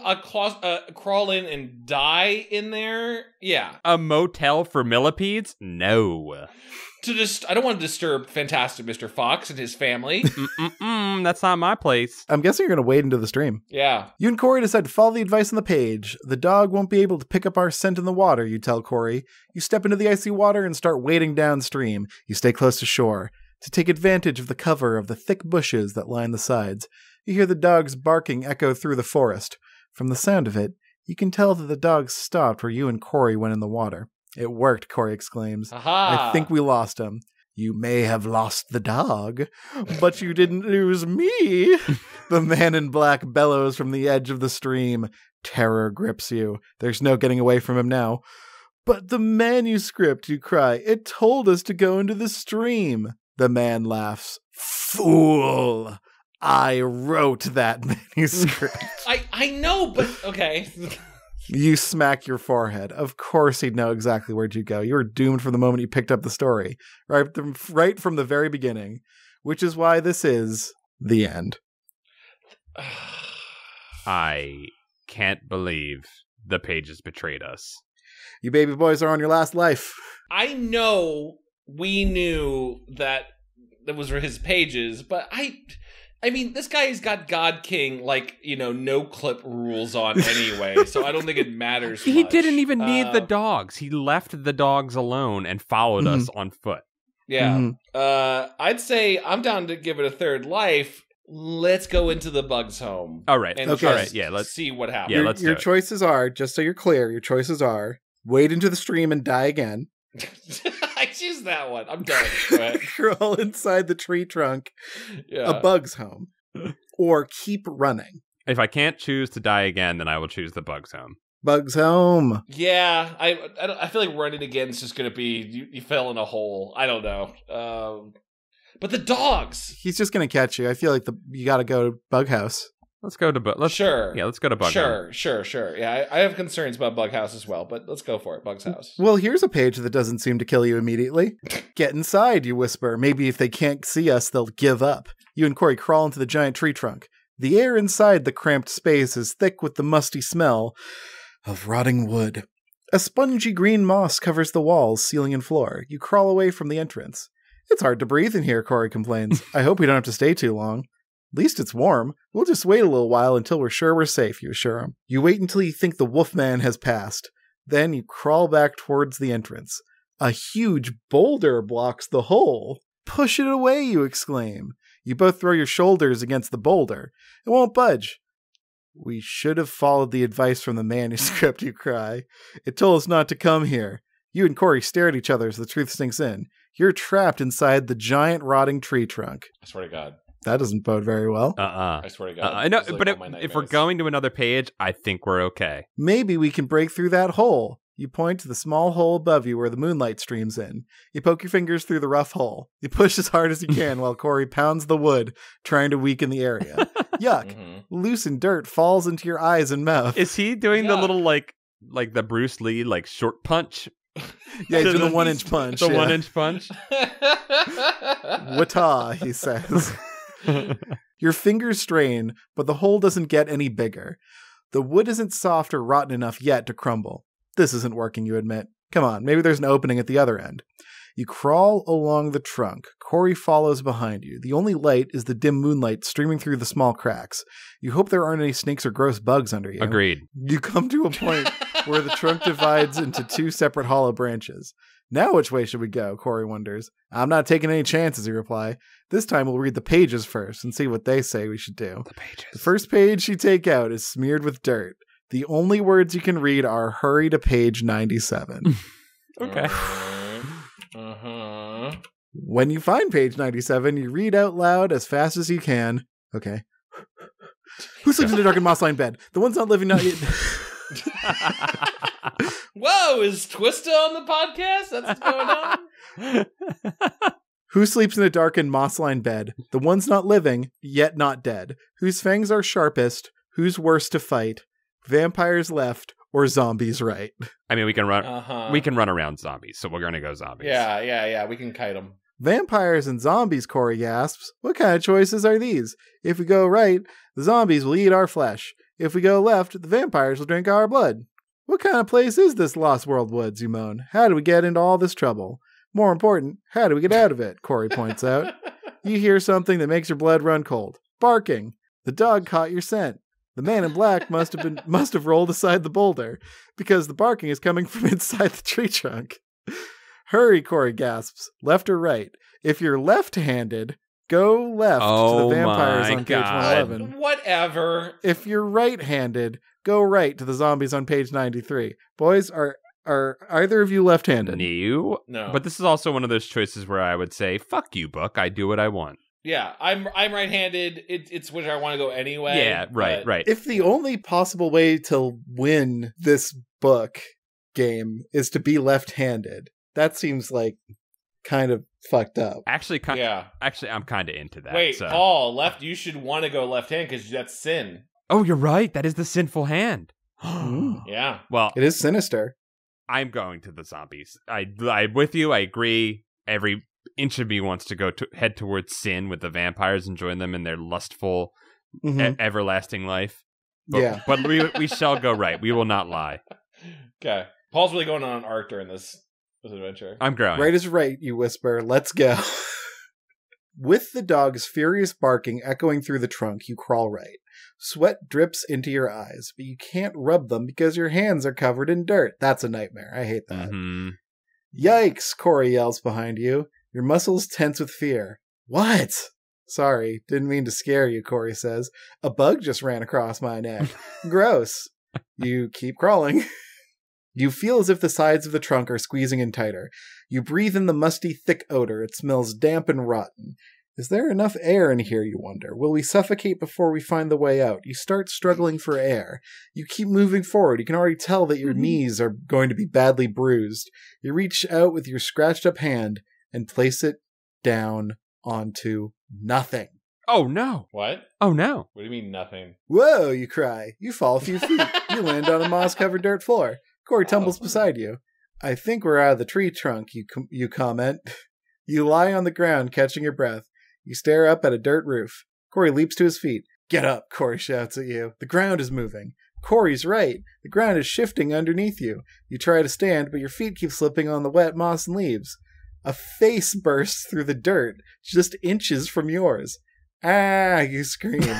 Crawl in and die in there? Yeah. A motel for millipedes? No. I don't want to disturb Fantastic Mr. Fox and his family. That's not my place. I'm guessing you're going to wade into the stream. Yeah. You and Corey decide to follow the advice on the page. The dog won't be able to pick up our scent in the water, you tell Corey. You step into the icy water and start wading downstream. You stay close to shore to take advantage of the cover of the thick bushes that line the sides. You hear the dog's barking echo through the forest. From the sound of it, you can tell that the dog stopped where you and Corey went in the water. It worked, Corey exclaims. Aha. I think we lost him. You may have lost the dog, but you didn't lose me. The man in black bellows from the edge of the stream. Terror grips you. There's no getting away from him now. But the manuscript, you cry. It told us to go into the stream. The man laughs. Fool! I wrote that manuscript. I know, but okay. You smack your forehead. Of course he'd know exactly where'd you go. You were doomed from the moment you picked up the story. Right from the very beginning. Which is why this is the end. I can't believe the pages betrayed us. You baby boys are on your last life. I know we knew that was his pages, but I mean, this guy's got God King, no clip rules on anyway, so I don't think it matters He much. didn't even need the dogs. He left the dogs alone and followed us on foot. Yeah. Mm-hmm. I'd say I'm down to give it a third life. Let's go into the bug's home. All right. And Okay. All right. Yeah, let's see what happens. Yeah, let's do your it. choices are, just so you're clear, your choices are wade into the stream and die again. I choose that one. I'm done. Go ahead. Crawl inside the tree trunk. Yeah. A bug's home. Or keep running. If I can't choose to die again, then I will choose the bug's home. Bug's home. Yeah, I feel like running again is just going to be, you fell in a hole. I don't know. But the dogs. He's just going to catch you. I feel like you got to go to Bug House. Let's go to Sure. Yeah, let's go to Bug House. Sure. Yeah, I have concerns about Bug House as well, but let's go for it. Bug's house. Well, here's a page that doesn't seem to kill you immediately. Get inside, you whisper. Maybe if they can't see us, they'll give up. You and Corey crawl into the giant tree trunk. The air inside the cramped space is thick with the musty smell of rotting wood. A spongy green moss covers the walls, ceiling, and floor. You crawl away from the entrance. It's hard to breathe in here, Corey complains. I hope we don't have to stay too long. At least it's warm. We'll just wait a little while until we're sure we're safe, you assure him. You wait until you think the Wolfman has passed. Then you crawl back towards the entrance. A huge boulder blocks the hole. Push it away, you exclaim. You both throw your shoulders against the boulder. It won't budge. We should have followed the advice from the manuscript, you cry. It told us not to come here. You and Corey stare at each other as the truth sinks in. You're trapped inside the giant rotting tree trunk. I swear to God. That doesn't bode very well. I swear to God. I know, but if we're going to another page, I think we're okay. Maybe we can break through that hole. You point to the small hole above you where the moonlight streams in. You poke your fingers through the rough hole. You push as hard as you can while Corey pounds the wood, trying to weaken the area. Yuck. Mm-hmm. Loosened dirt falls into your eyes and mouth. Is he doing the little, like the Bruce Lee, short punch? Yeah, he's doing the 1-inch punch. The 1-inch punch? Wata, he says. Your fingers strain, but the hole doesn't get any bigger. The wood isn't soft or rotten enough yet to crumble. This isn't working, you admit. Come on, maybe there's an opening at the other end. You crawl along the trunk. Corey follows behind you. The only light is the dim moonlight streaming through the small cracks. You hope there aren't any snakes or gross bugs under you. Agreed. You come to a point where the trunk divides into two separate hollow branches. Now which way should we go? Corey wonders. I'm not taking any chances, you reply. This time we'll read the pages first and see what they say we should do. The pages. The first page you take out is smeared with dirt. The only words you can read are hurry to page 97. Okay. When you find page 97, you read out loud as fast as you can. Okay. Who sleeps in the dark and moss-lined bed? The one's not living not yet. Whoa, is Twista on the podcast? That's what's going on? Who sleeps in a dark and moss-lined bed? The one's not living, yet not dead. Whose fangs are sharpest? Who's worst to fight? Vampires left or zombies right? I mean, we can run. We can run around zombies, so we're gonna go zombies. Yeah. We can kite them. Vampires and zombies, Corey gasps. What kind of choices are these? If we go right, the zombies will eat our flesh. If we go left, the vampires will drink our blood. What kind of place is this Lost World Woods, you moan? How do we get into all this trouble? More important, how do we get out of it? Corey points out. You hear something that makes your blood run cold. Barking. The dog caught your scent. The man in black must have rolled aside the boulder, because the barking is coming from inside the tree trunk. Hurry, Corey gasps. Left or right? If you're left-handed, go left to the vampires on page 111. Whatever. If you're right-handed, go right to the zombies on page 93. Boys, are either of you left-handed? No. But this is also one of those choices where I would say, fuck you, book. I do what I want. Yeah, I'm right-handed. It's which I want to go anyway. Yeah, right. If the only possible way to win this book game is to be left-handed, that seems like kind of fucked up. Actually, I'm kind of into that. Wait, Paul, you should want to go left hand because that's sin. Oh, you're right. That is the sinful hand. Yeah. Well, it is sinister. I'm going to the zombies. I'm with you. I agree. Every inch of me wants to head towards sin with the vampires and join them in their lustful, everlasting life. But we shall go right. We will not lie. Okay. Paul's really going on an arc during this adventure. I'm growing. Right is right, you whisper. Let's go. With the dog's furious barking echoing through the trunk, you crawl right. Sweat drips into your eyes, but you can't rub them because your hands are covered in dirt. That's a nightmare. I hate that. Mm-hmm. Yikes, Corey yells behind you. Your muscles tense with fear. What? Sorry, didn't mean to scare you, Corey says. A bug just ran across my neck. Gross. You keep crawling. You feel as if the sides of the trunk are squeezing in tighter. You breathe in the musty, thick odor. It smells damp and rotten. Is there enough air in here, you wonder? Will we suffocate before we find the way out? You start struggling for air. You keep moving forward. You can already tell that your knees are going to be badly bruised. You reach out with your scratched-up hand and place it down onto nothing. Oh, no. What? Oh, no. What do you mean, nothing? Whoa, you cry. You fall a few feet. You land on a moss-covered dirt floor. Corey tumbles beside you. I think we're out of the tree trunk, you comment. You lie on the ground, catching your breath. You stare up at a dirt roof. Corey leaps to his feet. Get up, Corey shouts at you. The ground is moving. Corey's right. The ground is shifting underneath you. You try to stand, but your feet keep slipping on the wet moss and leaves. A face bursts through the dirt, just inches from yours. Ah, you scream.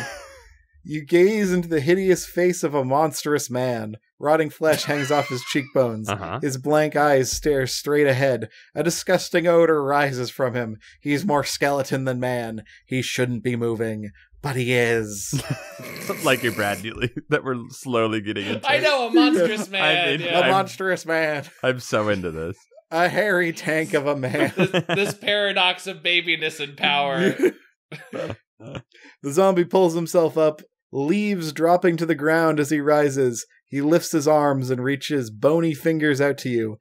You gaze into the hideous face of a monstrous man. Rotting flesh hangs off his cheekbones. His blank eyes stare straight ahead. A disgusting odor rises from him. He's more skeleton than man. He shouldn't be moving, but he is. Like your Brad Neely that we're slowly getting into. I know, a monstrous man. A monstrous man. I'm so into this. A hairy tank of a man. This paradox of babiness and power. The zombie pulls himself up, leaves dropping to the ground as he rises. He lifts his arms and reaches bony fingers out to you.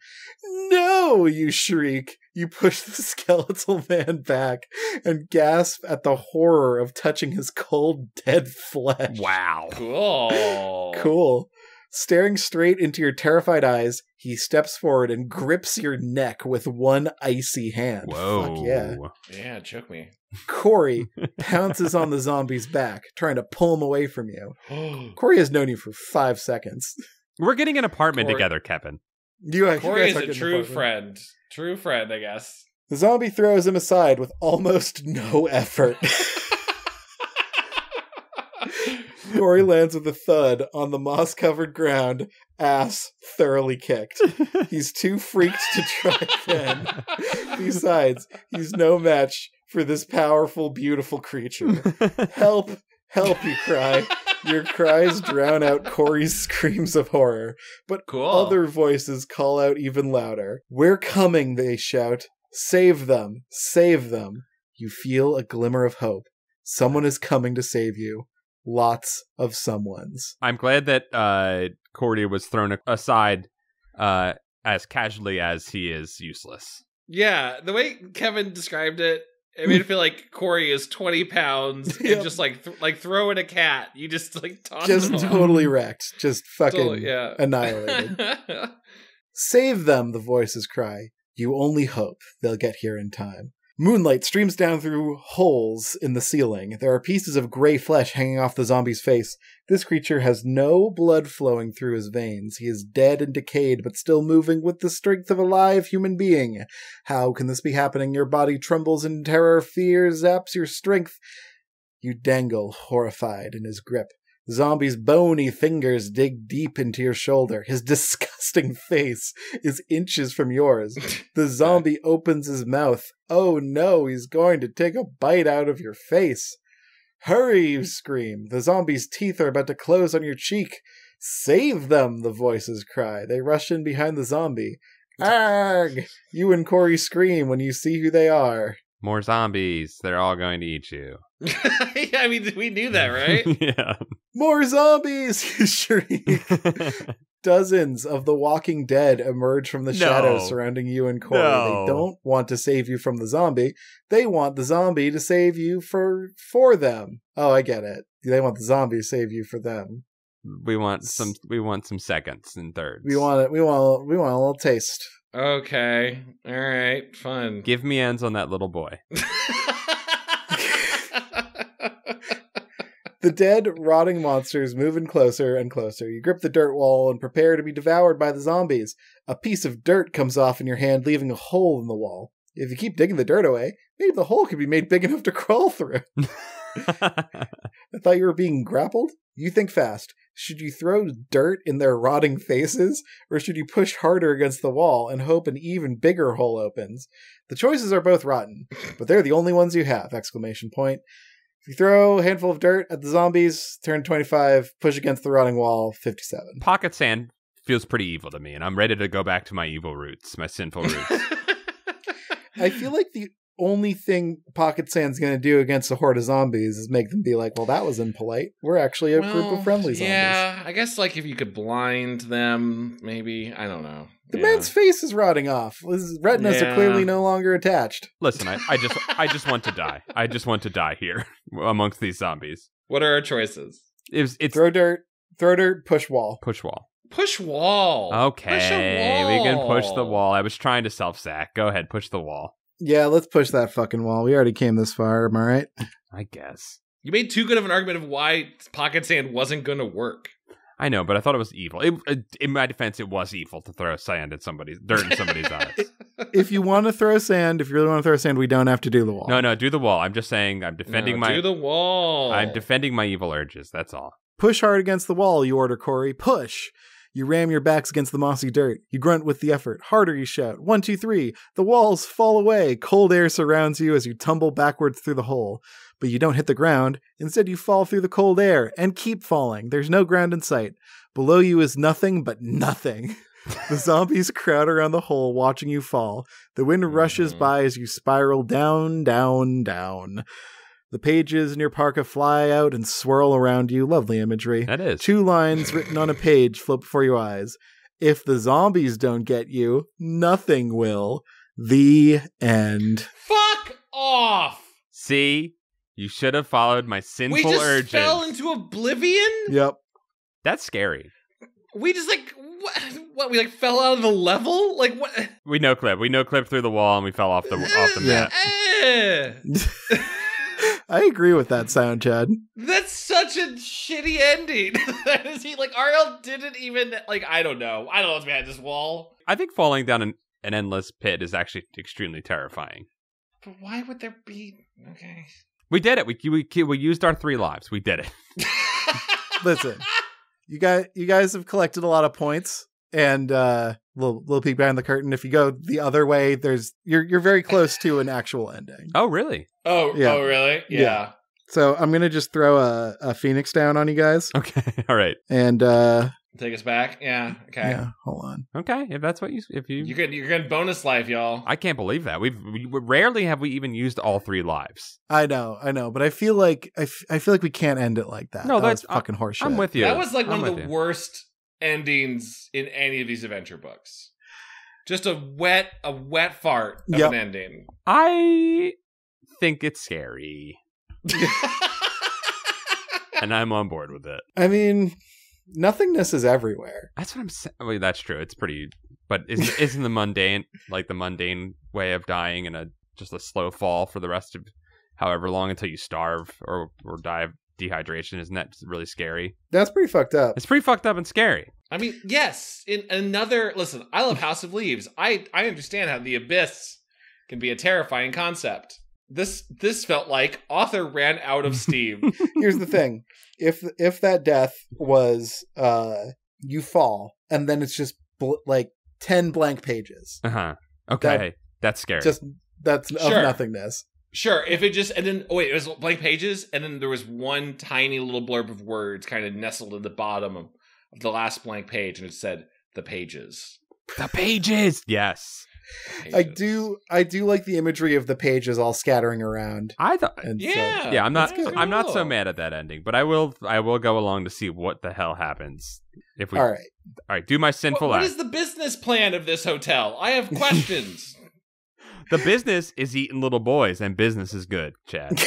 No, you shriek. You push the skeletal man back and gasp at the horror of touching his cold, dead flesh. Wow. Cool. Staring straight into your terrified eyes, he steps forward and grips your neck with one icy hand. Whoa. Fuck yeah. Yeah, choke me. Corey pounces on the zombie's back, trying to pull him away from you. Corey has known you for 5 seconds. We're getting an apartment together, Kevin. Corey is a true friend. True friend, I guess. The zombie throws him aside with almost no effort. Corey lands with a thud on the moss-covered ground, ass thoroughly kicked. He's too freaked to try again. Besides, he's no match for this powerful, beautiful creature. Help, help, you cry. Your cries drown out Corey's screams of horror, but other voices call out even louder. We're coming, they shout. Save them, save them. You feel a glimmer of hope. Someone is coming to save you. Lots of someones. I'm glad that Cordy was thrown aside as casually as he is useless. Yeah, the way Kevin described it, it made it feel like Corey is 20 pounds and just like throwing a cat. You just like toss him totally wrecked. Just fucking annihilated. Save them, the voices cry. You only hope they'll get here in time. Moonlight streams down through holes in the ceiling. There are pieces of gray flesh hanging off the zombie's face. This creature has no blood flowing through his veins. He is dead and decayed, but still moving with the strength of a live human being. How can this be happening? Your body trembles in terror. Fear zaps your strength. You dangle, horrified, in his grip. The zombie's bony fingers dig deep into your shoulder. His disgusting face is inches from yours. The zombie opens his mouth. Oh no, he's going to take a bite out of your face. Hurry, you scream. The zombie's teeth are about to close on your cheek. Save them, the voices cry. They rush in behind the zombie. Arg! You and Corey scream when you see who they are. More zombies. They're all going to eat you. I mean, we knew that, right? Yeah. More zombies, you shriek. Dozens of the Walking Dead emerge from the shadows surrounding you and Corey. They don't want to save you from the zombie. They want the zombie to save you for them. Oh, I get it. They want the zombie to save you for them. We want some seconds and thirds. We want a little taste. Okay. All right. Fun. Give me ends on that little boy. The dead, rotting monsters move in closer and closer. You grip the dirt wall and prepare to be devoured by the zombies. A piece of dirt comes off in your hand, leaving a hole in the wall. If you keep digging the dirt away, maybe the hole could be made big enough to crawl through. I thought you were being grappled? You think fast. Should you throw dirt in their rotting faces, or should you push harder against the wall and hope an even bigger hole opens? The choices are both rotten, but they're the only ones you have! Exclamation point. If you throw a handful of dirt at the zombies, turn 25, push against the rotting wall, 57. Pocket sand feels pretty evil to me, and I'm ready to go back to my evil roots, my sinful roots. I feel like the only thing pocket sand's going to do against a horde of zombies is make them be like, well, that was impolite. We're actually a group of friendly zombies. Yeah, I guess like if you could blind them, maybe. I don't know. The man's face is rotting off. His retinas are clearly no longer attached. Listen, I just want to die. I just want to die here amongst these zombies. What are our choices? It's throw dirt, push wall. Push wall. Push wall. Okay, push a wall. We can push the wall. I was trying to self-sack. Go ahead, push the wall. Yeah, let's push that fucking wall. We already came this far, am I right? I guess. You made too good of an argument of why pocket sand wasn't going to work. I know, but I thought it was evil. In my defense, it was evil to throw sand at dirt in somebody's eyes. If you want to throw sand, if you really want to throw sand, we don't have to do the wall. No, do the wall. I'm just saying I'm defending do the wall. I'm defending my evil urges. That's all. Push hard against the wall, you order Corey. Push. You ram your backs against the mossy dirt. You grunt with the effort. Harder, you shout. 1, 2, 3. The walls fall away. Cold air surrounds you as you tumble backwards through the hole. But you don't hit the ground. Instead, you fall through the cold air and keep falling. There's no ground in sight. Below you is nothing but nothing. The zombies crowd around the hole, watching you fall. The wind rushes by as you spiral down, down, down. The pages in your parka fly out and swirl around you. Lovely imagery. That is. 2 lines written on a page float before your eyes. If the zombies don't get you, nothing will. The end. Fuck off! See? You should have followed my sinful urges. We just fell into oblivion? Yep. That's scary. We just what? We fell out of the level? Like what? We no clip through the wall and we fell off the map. I agree with that sound, Chad. That's such a shitty ending. Ariel didn't even, I don't know what's behind this wall. I think falling down an endless pit is actually extremely terrifying. But why would there be, okay. We did it. We used our 3 lives. We did it. Listen, you guys have collected a lot of points, and little peek behind the curtain. If you go the other way, you're very close to an actual ending. Oh, really? Oh, yeah. Oh, really? Yeah. So I'm gonna just throw a phoenix down on you guys. Okay. All right. And take us back. Yeah. Okay. Yeah. Hold on. Okay. If that's what you're getting bonus life, y'all. I can't believe that. We rarely have we even used all 3 lives. I know, but I feel like we can't end it like that. No, that's fucking horseshit. I'm with you. That was one of the worst endings in any of these adventure books. Just a wet fart of an ending. I think it's scary. And I'm on board with it. I mean, nothingness is everywhere. That's what I'm saying. I mean, that's true. It's pretty, but isn't the mundane way of dying and just a slow fall for the rest of however long until you starve or die of dehydration? Isn't that really scary? That's pretty fucked up. It's pretty fucked up and scary. I mean, yes. Listen, I love House of Leaves. I understand how the abyss can be a terrifying concept. This felt like author ran out of steam. Here's the thing. If that death was you fall and then it's just 10 blank pages. Okay. That's scary. That's of nothingness. Sure, if it just, and then, it was blank pages, and then there was one tiny little blurb of words kind of nestled at the bottom of the last blank page, and it said, the pages. The pages. Yes. I do like the imagery of the pages all scattering around. I thought, I'm not so mad at that ending, but I will go along to see what the hell happens if we. All right. Do my sinful What act. is the business plan of this hotel? I have questions. The business is eating little boys, and business is good, Chad.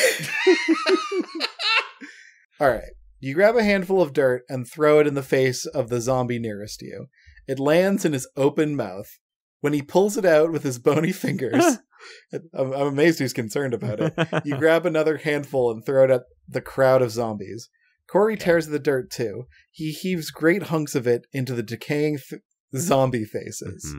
All right. You grab a handful of dirt and throw it in the face of the zombie nearest you. It lands in his open mouth. When he pulls it out with his bony fingers, I'm amazed he's concerned about it. You grab another handful and throw it at the crowd of zombies. Corey tears the dirt too. He heaves great hunks of it into the decaying zombie faces.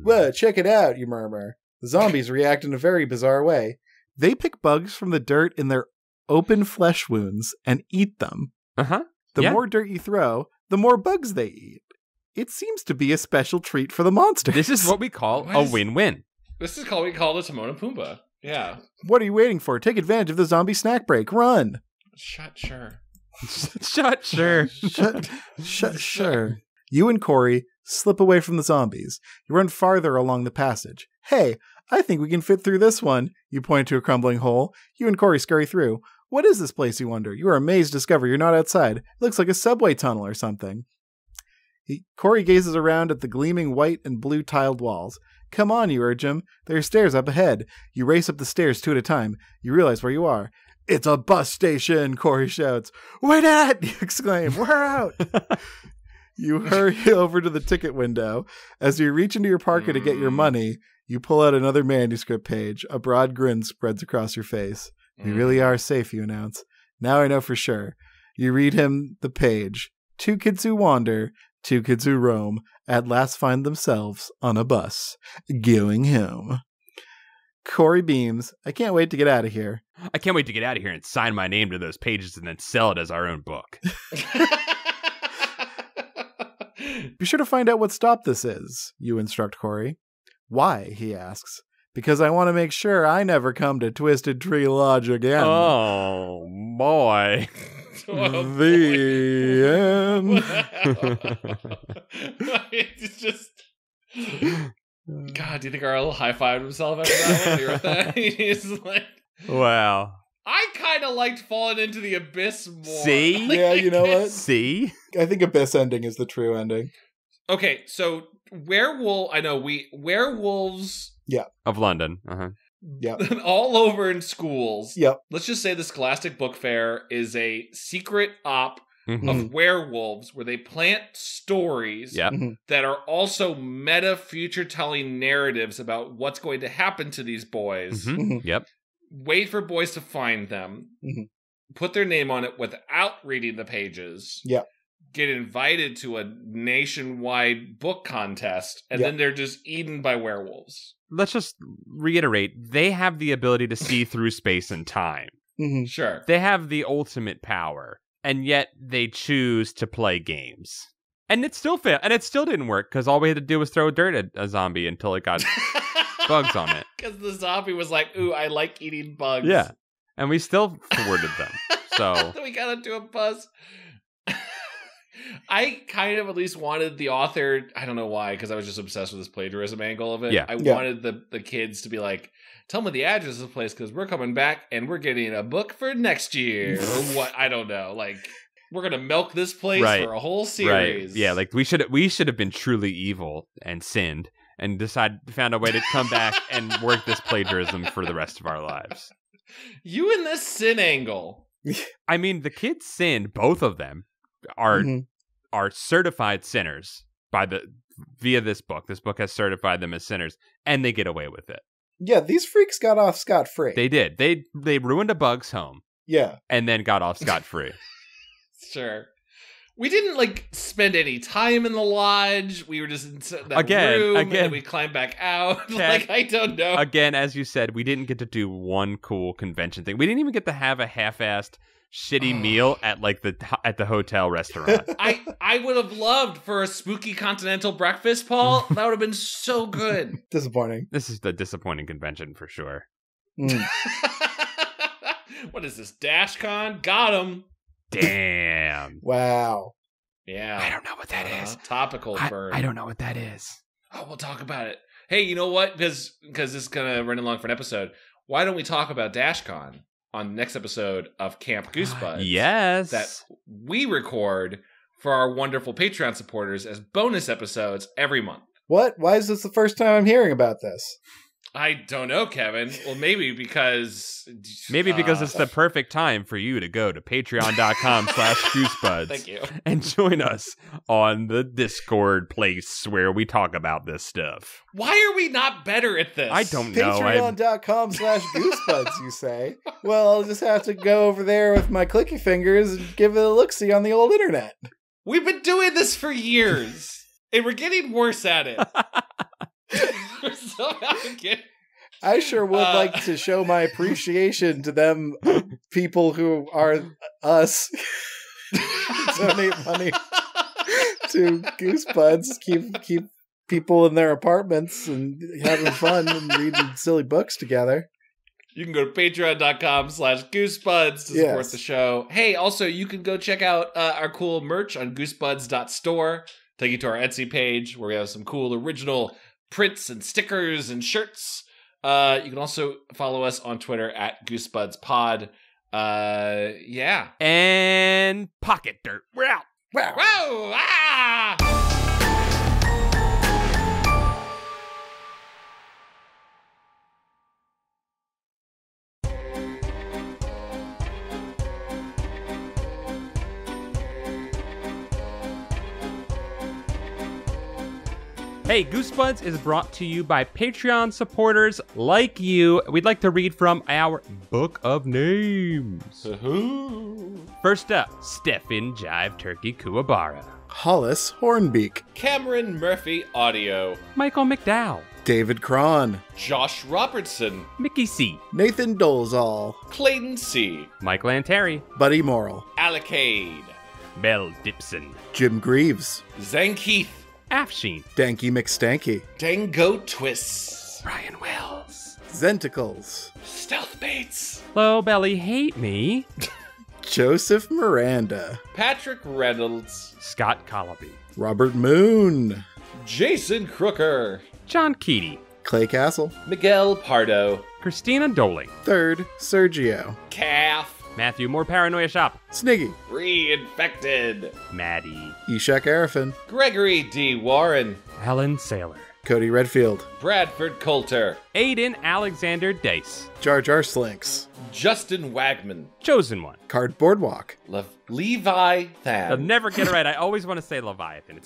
Well, check it out, you murmur. The zombies react in a very bizarre way. They pick bugs from the dirt in their open flesh wounds and eat them. The more dirt you throw, the more bugs they eat. It seems to be a special treat for the monsters. This is what we call a win-win. This is what we call the Timon and Pumbaa. Yeah. What are you waiting for? Take advantage of the zombie snack break. Run. Sure. Sure. You and Corey slip away from the zombies. You run farther along the passage. Hey, I think we can fit through this one. You point to a crumbling hole. You and Corey scurry through. What is this place, you wonder? You are amazed to discover you're not outside. It looks like a subway tunnel or something. Corey gazes around at the gleaming white and blue tiled walls. Come on, you urge him. There are stairs up ahead. You race up the stairs 2 at a time. You realize where you are. It's a bus station, Corey shouts. Wait at! You exclaim. We're out! You hurry over to the ticket window. As you reach into your parka to get your money, you pull out another manuscript page. A broad grin spreads across your face. We really are safe, you announce. Now I know for sure. You read him the page. 2 kids who wander, 2 kids who roam, at last find themselves on a bus, going home. Corey beams. I can't wait to get out of here. I can't wait to get out of here and sign my name to those pages and then sell it as our own book. Be sure to find out what stop this is, you instruct Corey. Why, he asks. Because I want to make sure I never come to Twisted Tree Lodge again. Oh, boy. The end. It's just... God, do you think Arlo high-fived himself after that one? You wrote that? He's like... Wow. I kind of liked Falling into the Abyss more. See? Yeah, you know what? See? I think Abyss ending is the true ending. Okay, so werewolves... Yeah. Of London. Yeah. all over in schools. Yep. Let's just say the Scholastic Book Fair is a secret op of werewolves where they plant stories that are also meta future telling narratives about what's going to happen to these boys. Yep. Wait for boys to find them. Put their name on it without reading the pages. Yep. Get invited to a nationwide book contest, and then they're just eaten by werewolves. Let's just reiterate, they have the ability to see through space and time. Sure. They have the ultimate power, and yet they choose to play games. And it still failed, and it still didn't work, because all we had to do was throw dirt at a zombie until it got bugs on it. Because the zombie was like, ooh, I like eating bugs. Yeah, and we still thwarted them. So we gotta do a buzz. I kind of at least wanted the author, I don't know why, because I was just obsessed with this plagiarism angle of it. Yeah. I wanted the kids to be like, tell me the address of the place because we're coming back and we're getting a book for next year. Or what, I don't know. Like, we're going to milk this place for a whole series. Right. Yeah, like we should have been truly evil and sinned and found a way to come back and work this plagiarism for the rest of our lives. You and this sin angle. I mean, the kids sinned, both of them are certified sinners via this book. This book has certified them as sinners, and they get away with it. Yeah, these freaks got off scot-free. They did. They ruined a bug's home. Yeah. And then got off scot-free. Sure. We didn't, spend any time in the lodge. We were just in that room, and then we climbed back out. I don't know. Again, as you said, we didn't get to do one cool convention thing. We didn't even get to have a half-assed shitty meal at the hotel restaurant. I would have loved for a spooky continental breakfast, Paul. That would have been so good. Disappointing. This is the disappointing convention for sure. What is this, DashCon? Got him. Damn. Wow. Yeah. I don't know what that is. Topical burn. I don't know what that is. Oh, we'll talk about it. Hey, you know what? Because this is going to run along for an episode. Why don't we talk about DashCon on the next episode of Camp Goosebuds? Yes. That we record for our wonderful Patreon supporters as bonus episodes every month. What? Why is this the first time I'm hearing about this? I don't know, Kevin. Well, maybe because it's the perfect time for you to go to patreon.com/goosebuds. Thank you. And join us on the Discord place where we talk about this stuff. Why are we not better at this? I don't know. Patreon.com/goosebuds, you say? Well, I'll just have to go over there with my clicky fingers and give it a look-see on the old internet. We've been doing this for years, and we're getting worse at it. I sure would like to show my appreciation to them people who are us. Donate money to Goosebuds. Keep people in their apartments and having fun and reading silly books together. You can go to patreon.com/goosebuds to support the show. Hey, also, you can go check out our cool merch on goosebuds.store. Take you to our Etsy page where we have some cool original prints and stickers and shirts. You can also follow us on Twitter at GoosebudsPod. Yeah. And Pocket Dirt. We're out. Wow. Whoa! Ah! Hey, Goosebuds is brought to you by Patreon supporters like you. We'd like to read from our Book of Names. First up, Stefan Jive Turkey Kuwabara. Hollis Hornbeak. Cameron Murphy Audio. Michael McDowell. David Cron. Josh Robertson. Mickey C. Nathan Dolezal. Clayton C. Mike Lanteri. Buddy Morrill. Alacade. Mel Dipson. Jim Greaves. Zane Keith. Afshin. Danky McStanky. Dango Twists. Ryan Wells. Zenticles. Stealth Bates. Low Belly Hate Me. Joseph Miranda. Patrick Reynolds. Scott Colby. Robert Moon. Jason Crooker. John Keaty. Clay Castle. Miguel Pardo. Christina Doling. Third, Sergio. Calf. Matthew More Paranoia Shop. Sniggy. Reinfected. Maddie. Ishak Arafin. Gregory D. Warren. Alan Saylor. Cody Redfield. Bradford Coulter. Aiden Alexander Dice. Jar Jar Slinks. Justin Wagman. Chosen One. Cardboard Walk. Levi Than. I'll never get it right. I always want to say Leviathan.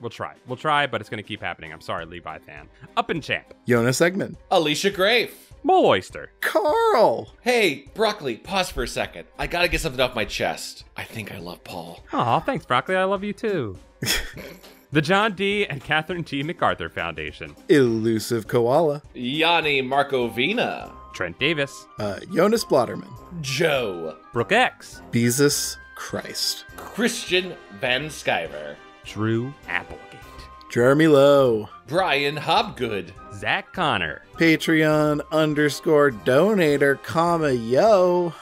We'll try, but it's gonna keep happening. I'm sorry, Levi Than. Up and Champ. Jonas Egman. Alicia Grafe. Mole Oyster. Carl. Hey, Broccoli, pause for a second. I gotta get something off my chest. I think I love Paul. Aw, thanks, Broccoli. I love you too. The John D. and Catherine T. MacArthur Foundation. Elusive Koala. Yanni Markovina. Trent Davis. Jonas Blotterman. Joe. Brooke X. Jesus Christ. Christian Van Skyver. Drew Applegate. Jeremy Lowe. Brian Hobgood. Zach Connor. Patreon_donator, yo.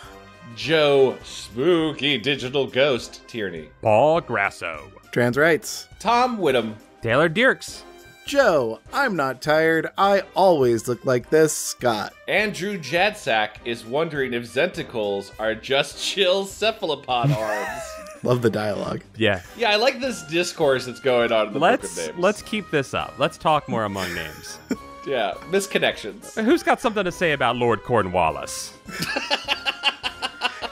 Joe Spooky Digital Ghost Tierney. Paul Grasso. Trans rights. Tom Whittam. Taylor Dirks. Joe, I'm not tired. I always look like this, Scott. Andrew Jadsack is wondering if Zenticles are just chill cephalopod arms. Love the dialogue. Yeah. Yeah, I like this discourse that's going on in the Book of Names. Let's keep this up. Let's talk more among names. Yeah, misconnections. Who's got something to say about Lord Cornwallis?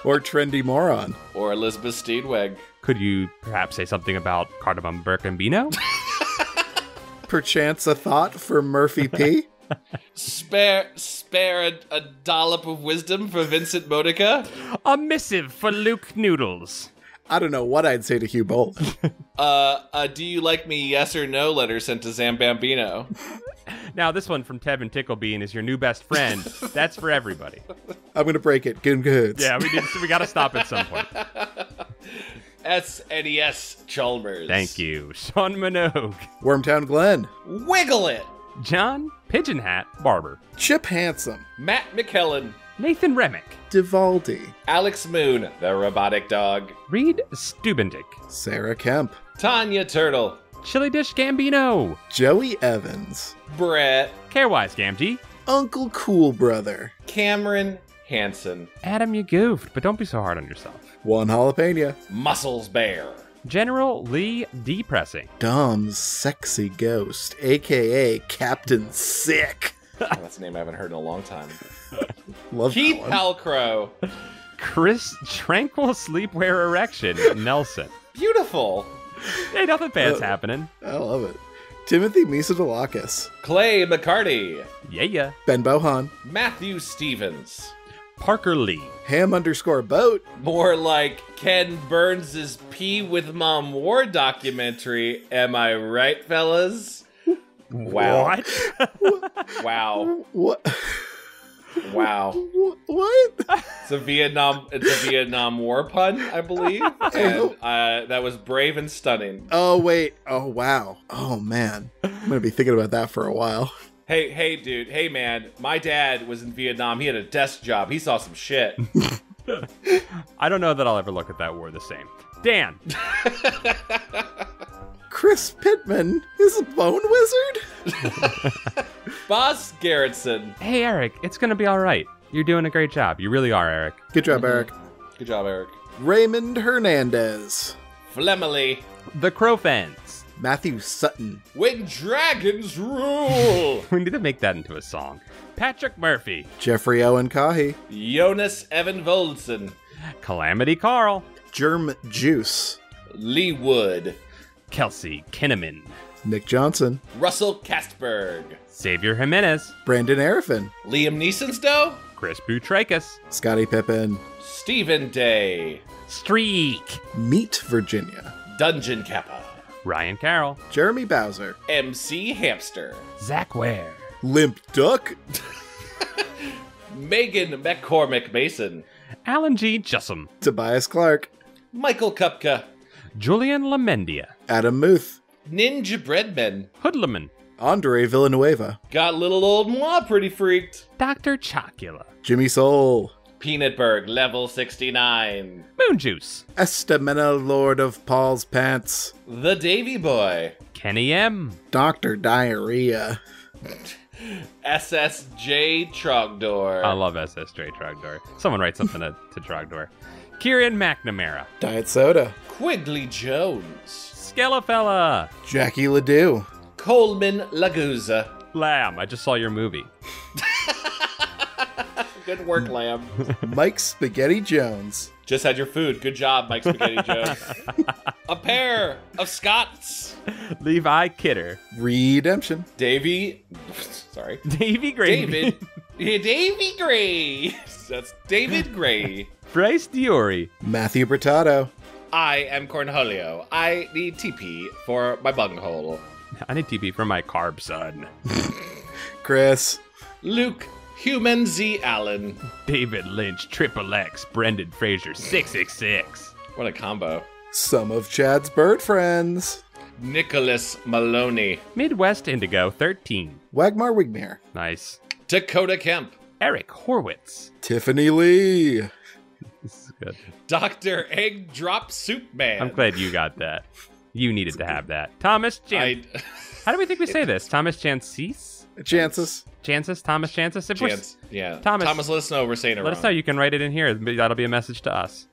Or Trendy Moron. Or Elizabeth Steedweg. Could you perhaps say something about Cardamom Burkambino? Perchance a thought for Murphy P. Spare a dollop of wisdom for Vincent Modica. A missive for Luke Noodles. I don't know what I'd say to Hugh Bolt. Do you like me, yes or no letter sent to Zam Bambino. Now, this one from Tevin Ticklebean is your new best friend. That's for everybody. I'm going to break it. Good goods. Yeah, we got to stop at some point. SNES Chalmers. Thank you. Sean Minogue. Wormtown Glen. Wiggle It. John Pigeon Hat Barber. Chip Handsome. Matt McKellen. Nathan Remick. Divaldi. Alex Moon, the robotic dog. Reed Stubendick. Sarah Kemp. Tanya Turtle. Chili Dish Gambino. Joey Evans. Brett. Carewise Gamgee. Uncle Cool Brother. Cameron Hansen. Adam, you goofed, but don't be so hard on yourself. One jalapeno. Muscles Bear. General Lee Depressing. Dom's Sexy Ghost, a.k.a. Captain Sick. Oh, that's a name I haven't heard in a long time. Love Keith that one. Halcrow. Chris Tranquil Sleepwear Erection. Nelson. Beautiful. Hey, nothing bad's happening. I love it. Timothy Misodelakis. Clay McCarty. Yeah. Ben Bohan. Matthew Stevens. Parker Lee. Ham_boat. More like Ken Burns' Pee with Mom War documentary. Am I right, fellas? Wow. What? Wow. What? Wow. What? It's a Vietnam War pun, I believe. And that was brave and stunning. Oh, wait. Oh, wow. Oh, man. I'm going to be thinking about that for a while. Hey, dude. Hey, man. My dad was in Vietnam. He had a desk job. He saw some shit. I don't know that I'll ever look at that war the same. Dan. Chris Pittman is a bone wizard? Boss Garrettson. Hey, Eric. It's going to be all right. You're doing a great job. You really are, Eric. Good job, Eric. Good job, Eric. Raymond Hernandez. Flemily. The Crowfans. Matthew Sutton. When dragons rule. We need to make that into a song. Patrick Murphy. Jeffrey Owen Cahy. Jonas Evan Voldson. Calamity Carl. Germ Juice. Lee Wood. Kelsey Kinnaman. Nick Johnson. Russell Kastberg. Xavier Jimenez. Brandon Arifin. Liam Neeson's dough. Chris Boutrakis. Scottie Pippen. Stephen Day. Streak. Meet Virginia. Dungeon Kappa. Ryan Carroll. Jeremy Bowser. MC Hamster. Zach Ware. Limp Duck. Megan McCormick Mason. Alan G. Jussum. Tobias Clark. Michael Kupka. Julian Lamendia. Adam Muth. Ninja Breadman. Hoodleman. Andre Villanueva. Got little old moi pretty freaked. Dr. Chocula. Jimmy Soul. Peanutberg, level 69. Moon Juice. Estamina, Lord of Paul's Pants. The Davy Boy. Kenny M. Dr. Diarrhea. SSJ Trogdor. I love SSJ Trogdor. Someone write something to Trogdor. Kieran McNamara. Diet Soda. Quigley Jones. Skelefella. Jackie Ledoux. Coleman Laguza. Lamb. I just saw your movie. Good work, Lamb. Mike Spaghetti Jones. Just had your food. Good job, Mike Spaghetti Jones. A pair of Scots. Levi Kidder. Redemption. Davy Gray. Davy Gray. That's David Gray. Bryce Diori. Matthew Bertato. I am Cornholio. I need TP for my bunghole. I need TP for my carb son. Chris. Luke Human Z Allen. David Lynch, Triple X, Brendan Fraser, 666. What a combo. Some of Chad's bird friends. Nicholas Maloney. Midwest Indigo, 13. Wagmar Wigmere. Nice. Dakota Kemp. Eric Horwitz. Tiffany Lee. This is good. Dr. Egg Drop Soup Man. I'm glad you got that. You needed to have that. Thomas Jan. How do we think we say this? Thomas Chances? Chances. Chances? Thomas Chances? Chance. Yeah. Thomas, let us know we're saying it let wrong. us know. You can write it in here. That'll be a message to us.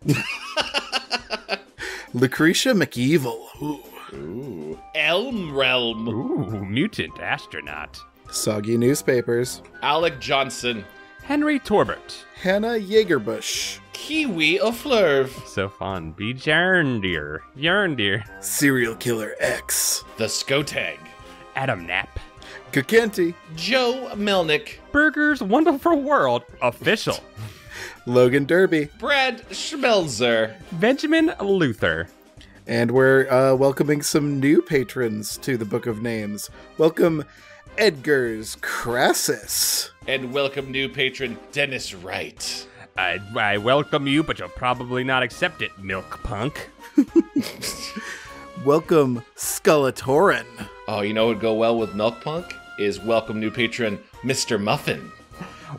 Lucretia McEvil. Ooh. Elm Realm. Ooh, mutant astronaut. Soggy Newspapers. Alec Johnson. Henry Torbert. Hannah Jagerbush. Kiwi O'Flurv. So fun. Be Jarndeer. Yarndeer. Serial Killer X. The Skotag. Adam Knapp. Kakenti. Joe Melnick. Burger's Wonderful World official. Logan Derby. Brad Schmelzer. Benjamin Luther. And we're welcoming some new patrons to the Book of Names. Welcome Edgar's Crassus. And welcome new patron Dennis Wright. I welcome you, but you'll probably not accept it, Milk Punk. Welcome Skullatorin. Oh, you know what would go well with Milk Punk? Is welcome new patron Mr. Muffin.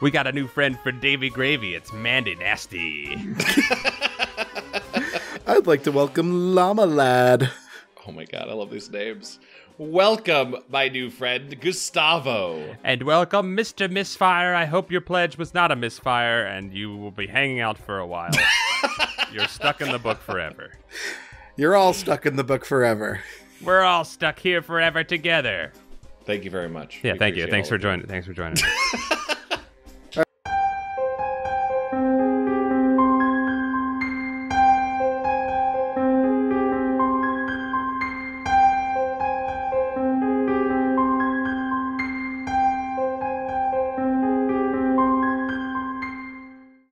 We got a new friend for Davy Gravy. It's Mandy Nasty. I'd like to welcome Llama Lad. Oh my god, I love these names. Welcome, my new friend, Gustavo. And welcome, Mr. Misfire. I hope your pledge was not a misfire, and you will be hanging out for a while. You're stuck in the book forever. You're all stuck in the book forever. We're all stuck here forever together. Thank you very much. Yeah, thank you. Thanks for joining. Thanks for joining.